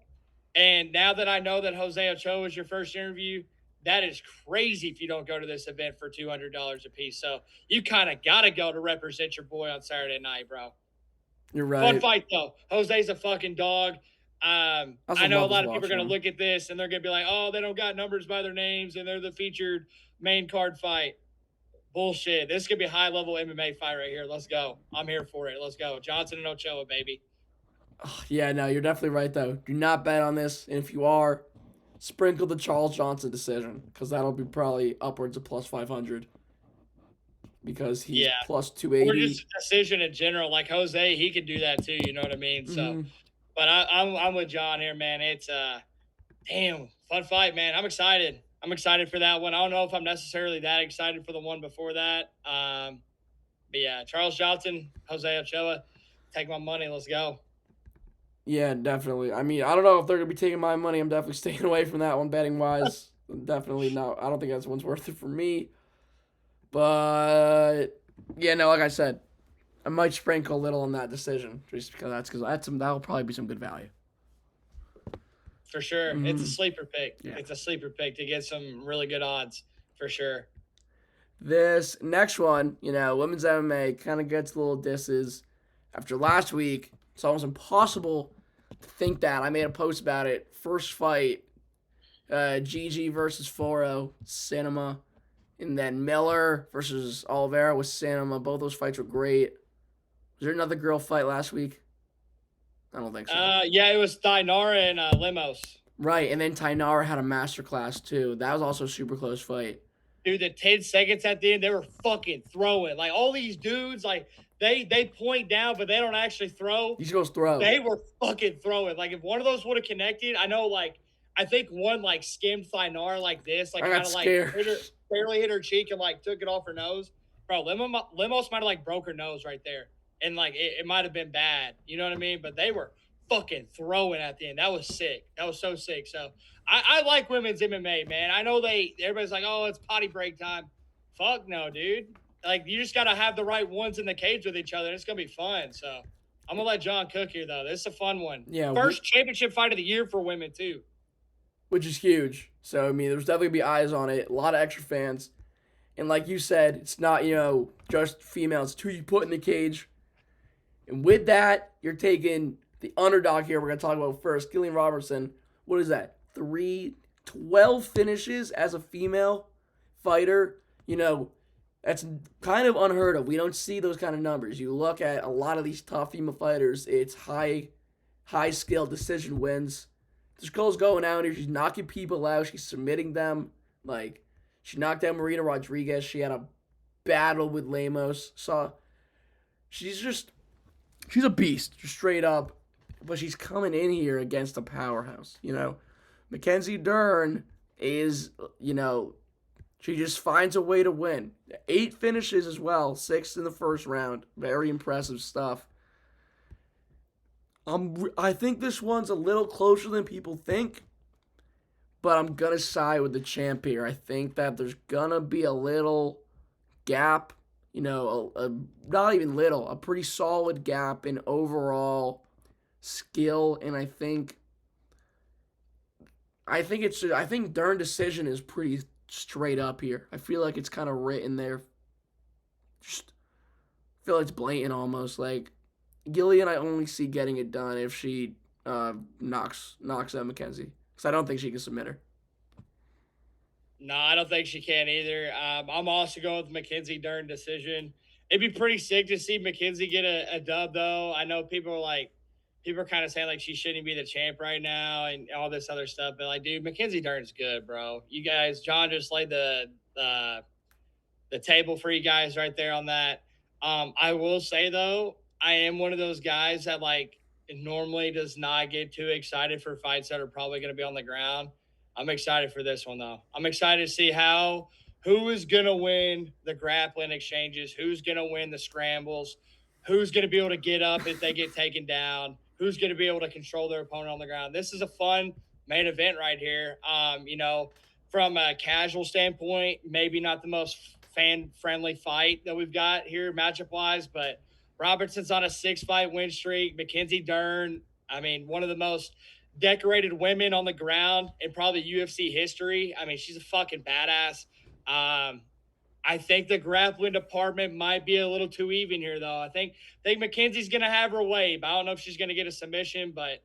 And now that I know that Jose Ochoa is your first interview, that is crazy if you don't go to this event for $200 a piece. So you kind of got to go to represent your boy on Saturday night, bro. You're right. Fun fight, though. Jose's a fucking dog. I know a lot of people are going to look at this and they're going to be like, oh, they don't got numbers by their names and they're the featured main card fight. Bullshit. This could be a high-level MMA fight right here. Let's go. I'm here for it. Let's go. Johnson and Ochoa, baby. Oh, yeah, no, you're definitely right, though. Do not bet on this. And if you are, sprinkle the Charles Johnson decision because that'll be probably upwards of plus 500 because he's plus 280. Or just a decision in general. Like Jose, he could do that too. You know what I mean? So, but I'm with John here, man. It's damn, Fun fight, man. I'm excited. I'm excited for that one. I don't know if I'm necessarily that excited for the one before that. But yeah, Charles Johnson, Jose Ochoa, take my money. Let's go. Yeah, definitely. I mean, I don't know if they're gonna be taking my money. I'm definitely staying away from that one betting wise. Definitely not. I don't think that one's worth it for me. But yeah, no, like I said, I might sprinkle a little on that decision just because that'll probably be some good value. For sure. It's a sleeper pick. Yeah. It's a sleeper pick to get some really good odds for sure. This next one, women's MMA kind of gets little disses. After last week, it's almost impossible to think that. I made a post about it. First fight, Gigi versus Foro, Cinema. And then Miller versus Oliveira with Cinema. Both those fights were great. Was there another girl fight last week? I don't think so. Yeah, it was Thainara and Lemos. Right, and then Tainara had a masterclass too. That was also a super close fight. Dude, the 10 seconds at the end, they were fucking throwing. Like, all these dudes, like, they point down, but they don't actually throw. These girls throw. They were fucking throwing. Like, if one of those would have connected, I know, like, I think one, like, skimmed Thainara like this. Like, kind of, like, barely hit her cheek and, like, took it off her nose. Bro, Lemos might have, like, broke her nose right there. And, like, it might have been bad. You know what I mean? But they were fucking throwing at the end. That was sick. That was so sick. So, I like women's MMA, man. I know everybody's like, oh, it's potty break time. Fuck no, dude. Like, you just got to have the right ones in the cage with each other. It's going to be fun. So, I'm going to let John cook here, though. This is a fun one. Yeah. First championship fight of the year for women, too. Which is huge. So, I mean, there's definitely going to be eyes on it. A lot of extra fans. And like you said, it's not, just females. It's who you put in the cage. And with that, you're taking the underdog here we're going to talk about first, Gillian Robertson. What is that? 12 finishes as a female fighter. That's kind of unheard of. We don't see those kind of numbers. You look at a lot of these tough female fighters, it's high skill decision wins. This girl's going out here. She's knocking people out. She's submitting them. Like, she knocked out Marina Rodriguez. She had a battle with Lemos. She's a beast, just straight up. But she's coming in here against a powerhouse, Mackenzie Dern is, she just finds a way to win. 8 finishes as well, 6 in the first round. Very impressive stuff. I think this one's a little closer than people think, but I'm going to side with the champ here. I think that there's going to be a little gap, not even little, a pretty solid gap in overall skill, and I think Dern decision is pretty straight up here. I feel like it's kind of written there. Just feel like it's blatant almost. Like, Gillian, I only see getting it done if she knocks out Mackenzie, because I don't think she can submit her. No, I don't think she can either. I'm also going with Mackenzie Dern decision. It'd be pretty sick to see Mackenzie get a dub, though. I know people are kind of saying, like, she shouldn't be the champ right now and all this other stuff. But, like, dude, Mackenzie Dern's good, bro. You guys, John just laid the table for you guys right there on that. I will say, though, I am one of those guys that, like, normally does not get too excited for fights that are probably going to be on the ground. I'm excited for this one, though. I'm excited to see who is going to win the grappling exchanges, who's going to win the scrambles, who's going to be able to get up if they get taken down, who's going to be able to control their opponent on the ground. This is a fun main event right here. From a casual standpoint, maybe not the most fan-friendly fight that we've got here matchup-wise, but Robertson's on a 6-fight win streak. Mackenzie Dern, I mean, one of the most decorated women on the ground in probably UFC history. I mean, she's a fucking badass. I think the grappling department might be a little too even here, though. I think Mackenzie's going to have her way, but I don't know if she's going to get a submission. But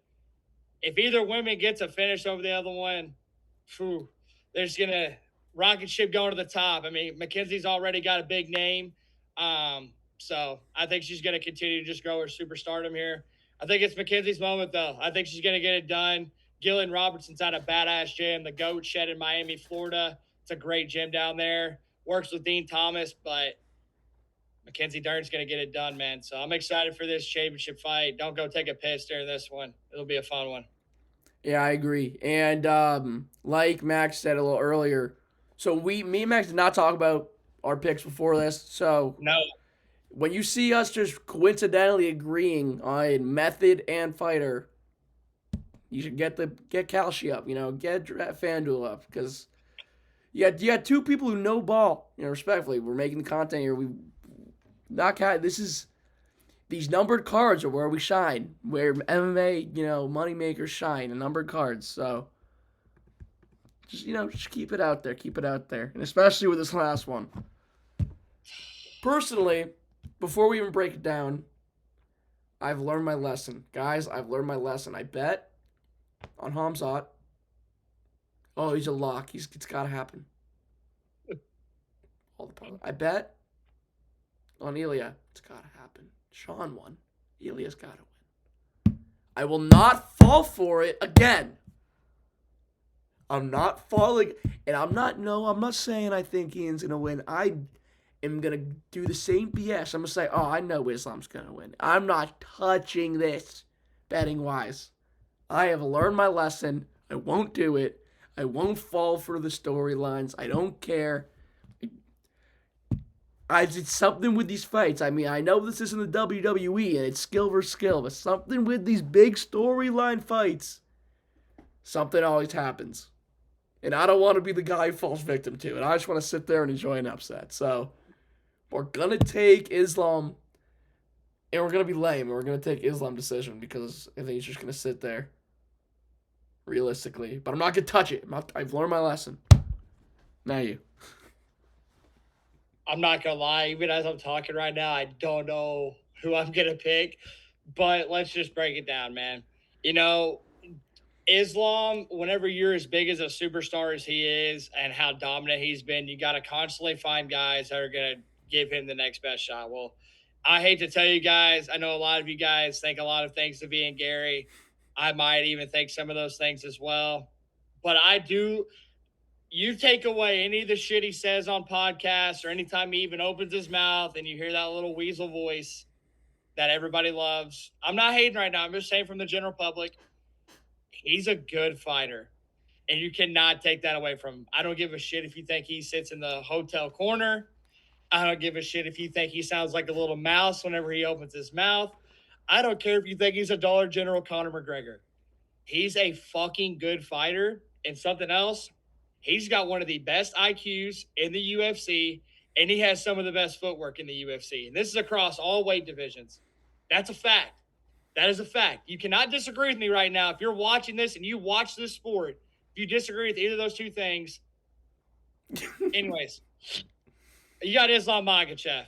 if either woman gets a finish over the other one, they're just going to rocket ship going to the top. I mean, Mackenzie's already got a big name. So I think she's going to continue to just grow her superstardom here. I think it's Mackenzie's moment, though. I think she's going to get it done. Gillian Robertson's at a badass gym, the GOAT Shed in Miami, Florida. It's a great gym down there. Works with Dean Thomas, but Mackenzie Dern's going to get it done, man. So I'm excited for this championship fight. Don't go take a piss during this one. It'll be a fun one. Yeah, I agree. And like Max said a little earlier, so me and Max did not talk about our picks before this. So No, when you see us just coincidentally agreeing on method and fighter, you should get Kalshi up. Get FanDuel up because you got two people who know ball. Respectfully, we're making the content here. We not this is these numbered cards are where we shine, where MMA money makers shine. The numbered cards. So just keep it out there, and especially with this last one. Personally, before we even break it down, I've learned my lesson, guys. I've learned my lesson. I bet on Hamzat. Oh, he's a lock. It's gotta happen. I bet on Ilya. It's gotta happen. Sean won. Ilya's gotta win. I will not fall for it again. I'm not falling, and I'm not saying I think Ian's gonna win. I am gonna do the same BS. I'm gonna say, oh, I know Islam's gonna win. I'm not touching this, betting wise. I have learned my lesson. I won't do it. I won't fall for the storylines. I don't care. I did something with these fights. I mean, I know this isn't the WWE and it's skill versus skill, but something with these big storyline fights, something always happens. And I don't want to be the guy who falls victim to it. I just want to sit there and enjoy an upset. So we're going to take Islam, and we're going to be lame. We're going to take Islam decision because I think he's just going to sit there, realistically. But I'm not going to touch it. I've learned my lesson. Now you. I'm not gonna lie. Even as I'm talking right now, I don't know who I'm gonna pick. But let's just break it down, man. You know, Islam, whenever you're as big as a superstar as he is and how dominant he's been, you got to constantly find guys that are going to give him the next best shot. Well, I hate to tell you guys, I know a lot of you guys think a lot of things of Ian Garry. I might even think some of those things as well. But I do, you take away any of the shit he says on podcasts or anytime he even opens his mouth and you hear that little weasel voice that everybody loves. I'm not hating right now. I'm just saying from the general public, he's a good fighter, and you cannot take that away from him. I don't give a shit if you think he sits in the hotel corner. I don't give a shit if you think he sounds like a little mouse whenever he opens his mouth. I don't care if you think he's a Dollar General Conor McGregor. He's a fucking good fighter. And something else, he's got one of the best IQs in the UFC, and he has some of the best footwork in the UFC. And this is across all weight divisions. That's a fact. That is a fact. You cannot disagree with me right now. If you're watching this and you watch this sport, if you disagree with either of those two things, anyways, you got Islam Makhachev.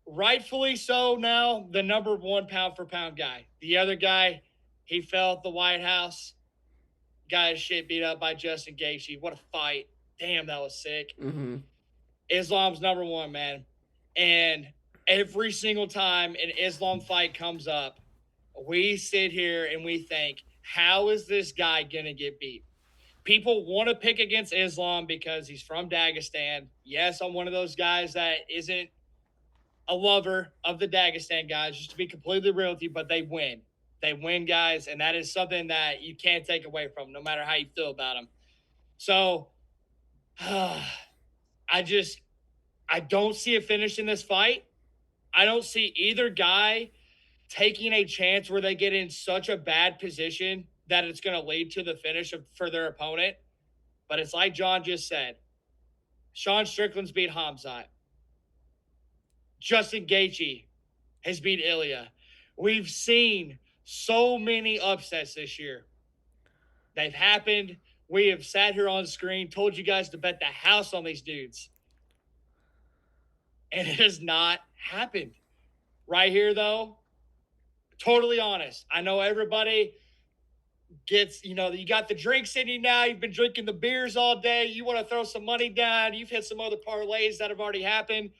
Rightfully so now, the number one pound for pound guy. The other guy, he fell at the White House, got his shit beat up by Justin Gaethje. What a fight. Damn, that was sick. Mm-hmm. Islam's number one, man. And every single time an Islam fight comes up, we sit here and we think, how is this guy going to get beat? People want to pick against Islam because he's from Dagestan. Yes, I'm one of those guys that isn't a lover of the Dagestan guys, just to be completely real with you, but they win. They win, guys, and that is something that you can't take away from them, no matter how you feel about them. So I don't see a finish in this fight. I don't see either guy taking a chance where they get in such a bad position that it's going to lead to the finish for their opponent. But it's like John just said. Sean Strickland's beat Hamzat. Justin Gaethje has beat Ilya. We've seen so many upsets this year. They've happened. We have sat here on screen, told you guys to bet the house on these dudes. And it has not happened. Right here, though, totally honest. I know everybody gets, you got the drinks in you now. You've been drinking the beers all day. You want to throw some money down. You've hit some other parlays that have already happened.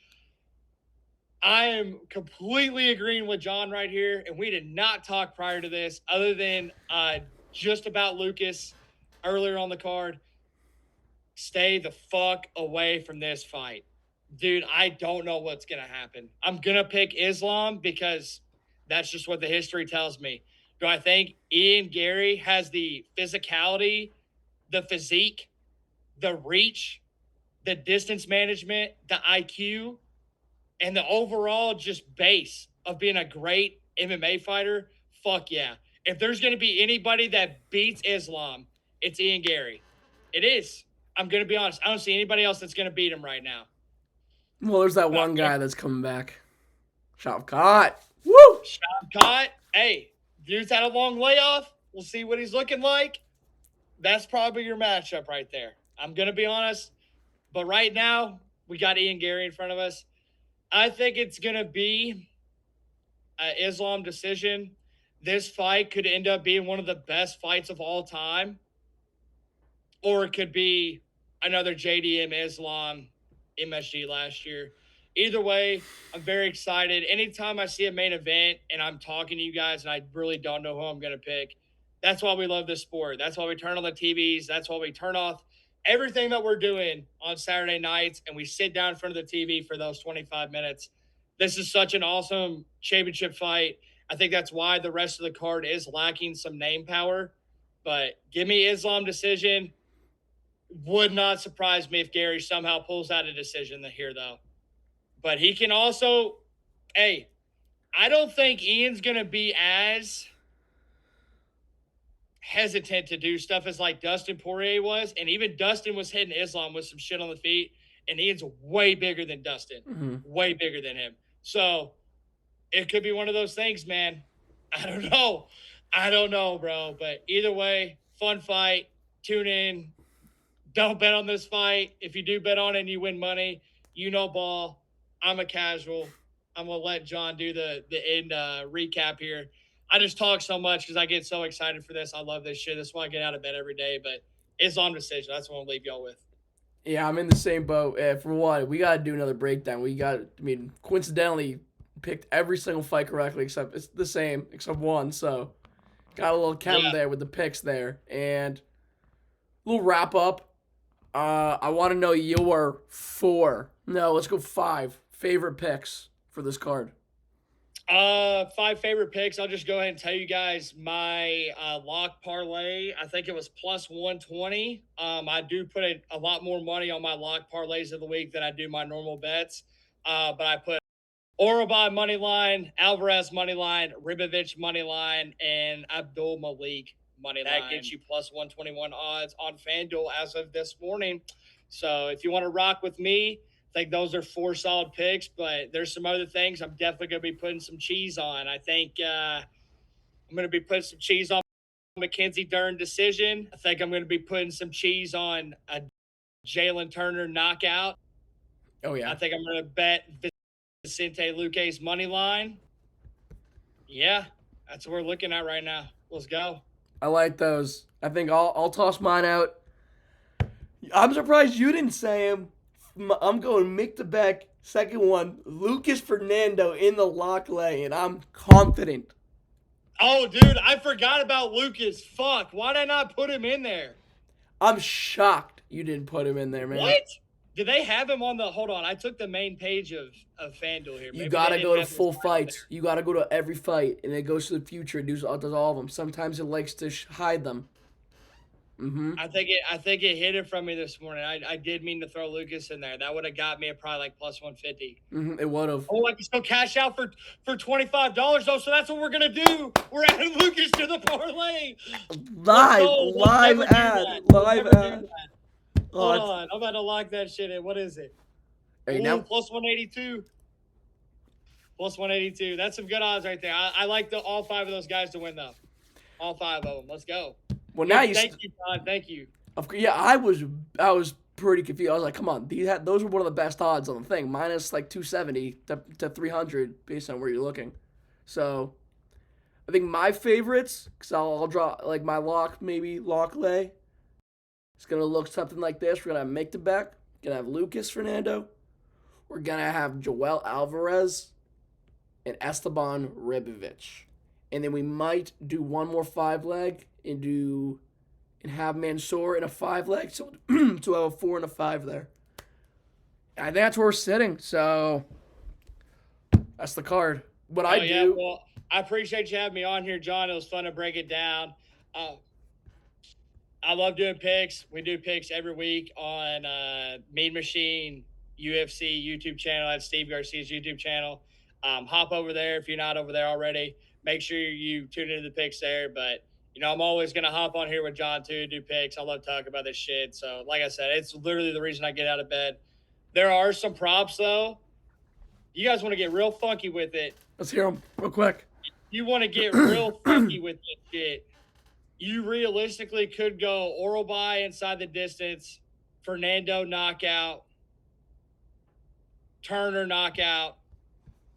I am completely agreeing with John right here. And we did not talk prior to this other than just about Lucas earlier on the card. Stay the fuck away from this fight. Dude, I don't know what's going to happen. I'm going to pick Islam because that's just what the history tells me. Do I think Ian Garry has the physicality, the physique, the reach, the distance management, the IQ, and the overall just base of being a great MMA fighter? Fuck yeah. If there's going to be anybody that beats Islam, it's Ian Garry. It is. I'm going to be honest. I don't see anybody else that's going to beat him right now. Well, there's that one guy that's coming back. Shavkat. Woo! Shavkat. Hey, dude's had a long layoff. We'll see what he's looking like. That's probably your matchup right there. I'm going to be honest. But right now, we got Ian Garry in front of us. I think it's going to be an Islam decision. This fight could end up being one of the best fights of all time. Or it could be another JDM Islam MSG last year. Either way, I'm very excited. Anytime I see a main event and I'm talking to you guys and I really don't know who I'm going to pick, that's why we love this sport. That's why we turn on the TVs. That's why we turn off everything that we're doing on Saturday nights and we sit down in front of the TV for those 25 minutes. This is such an awesome championship fight. I think that's why the rest of the card is lacking some name power. But give me Islam decision. Would not surprise me if Garry somehow pulls out a decision here, though. But he can also, hey, I don't think Ian's going to be as hesitant to do stuff as like Dustin Poirier was. And even Dustin was hitting Islam with some shit on the feet. And Ian's way bigger than Dustin. Way bigger than him. So it could be one of those things, man. I don't know, bro. But either way, fun fight. Tune in. Don't bet on this fight. If you do bet on it and you win money, you know ball. I'm a casual. I'm going to let John do the end recap here. I just talk so much because I get so excited for this. I love this shit. That's why I get out of bed every day. But it's on decision. That's what I'm going to leave y'all with. Yeah, I'm in the same boat. For one, we got to do another breakdown. Coincidentally, picked every single fight correctly except it's the same, except one. So got a little count there with the picks there. And a little wrap up. I want to know your let's go 5 favorite picks for this card. 5 favorite picks. I'll just go ahead and tell you guys my lock parlay. I think it was plus 120. I do put a lot more money on my lock parlays of the week than I do my normal bets. But I put Orobai money line, Alvarez money line, Ribovich money line, and Abdul Malik money line. That gets you plus 121 odds on FanDuel as of this morning. So if you want to rock with me, I think those are 4 solid picks, but there's some other things I'm definitely going to be putting some cheese on. I think I'm going to be putting some cheese on Mackenzie Dern decision. I think I'm going to be putting some cheese on a Jalen Turner knockout. Oh, yeah. I think I'm going to bet Vicente Luque's money line. Yeah, that's what we're looking at right now. Let's go. I like those. I think I'll toss mine out. I'm surprised you didn't say him. I'm going Mick the Beck. Second one, Lucas Fernando in the lock lay, and I'm confident. Oh, dude, I forgot about Lucas. Fuck, why did I not put him in there? I'm shocked you didn't put him in there, man. What? Did they have him on the – hold on, I took the main page of FanDuel here. You got to go to full fights. You got to go to every fight, and it goes to the future. It does all of them. Sometimes it likes to hide them. I think it hit it from me this morning. I did mean to throw Lucas in there. That would have got me at probably like plus 150. It would have. Oh, I can still cash out for $25 though. So that's what we're gonna do. We're adding Lucas to the parlay. Live ad. Hold on, I'm about to lock that shit in. What is it? Hey, now plus 182. Plus 182. That's some good odds right there. I like all 5 of those guys to win though. All 5 of them. Let's go. Well, now thank you, Todd. Thank you. Yeah, I was pretty confused. I was like, come on, those were one of the best odds on the thing, minus like 270 to 300 based on where you're looking. So, I think my favorites, because I'll draw like my lock lay. It's gonna look something like this. We're gonna have Mick the Beck. Gonna have Lucas Fernando. We're gonna have Joel Alvarez and Esteban Ribovich. And then we might do one more 5-leg and have Mansour in a 5-leg. So to have a 4 and a 5 there. I think that's where we're sitting. So that's the card. What I do. Well, I appreciate you having me on here, John. It was fun to break it down. I love doing picks. We do picks every week on Mean Machine UFC YouTube channel. That's Steve Garcia's YouTube channel. Hop over there if you're not over there already. Make sure you tune into the picks there. But I'm always gonna hop on here with John too, do picks. I love talking about this shit. So, like I said, it's literally the reason I get out of bed. There are some props though. You guys want to get real funky with it? Let's hear them real quick. You want to get real funky with this shit? You realistically could go Orobay inside the distance, Fernando knockout, Turner knockout,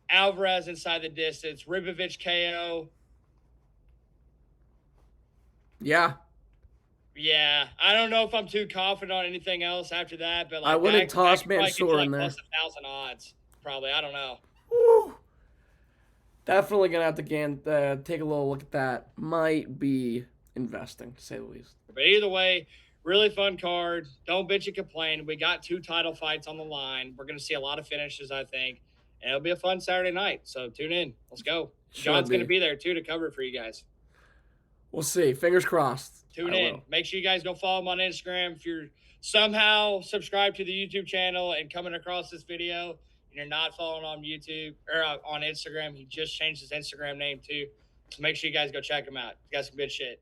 Alvarez inside the distance, Ribovich KO. Yeah. Yeah, I don't know if I'm too confident on anything else after that, but like I wouldn't toss Mansour in there. Plus 1,000 odds, probably. I don't know. Woo. Definitely gonna have to take a little look at that. Might be investing, to say the least. But either way, really fun card. Don't bitch and complain. We got 2 title fights on the line. We're going to see a lot of finishes, I think. And it'll be a fun Saturday night. So tune in. Let's go. John's going to be there, too, to cover it for you guys. We'll see. Fingers crossed. Tune in. Make sure you guys go follow him on Instagram. If you're somehow subscribed to the YouTube channel and coming across this video and you're not following on YouTube or on Instagram, he just changed his Instagram name, too. So make sure you guys go check him out. He's got some good shit.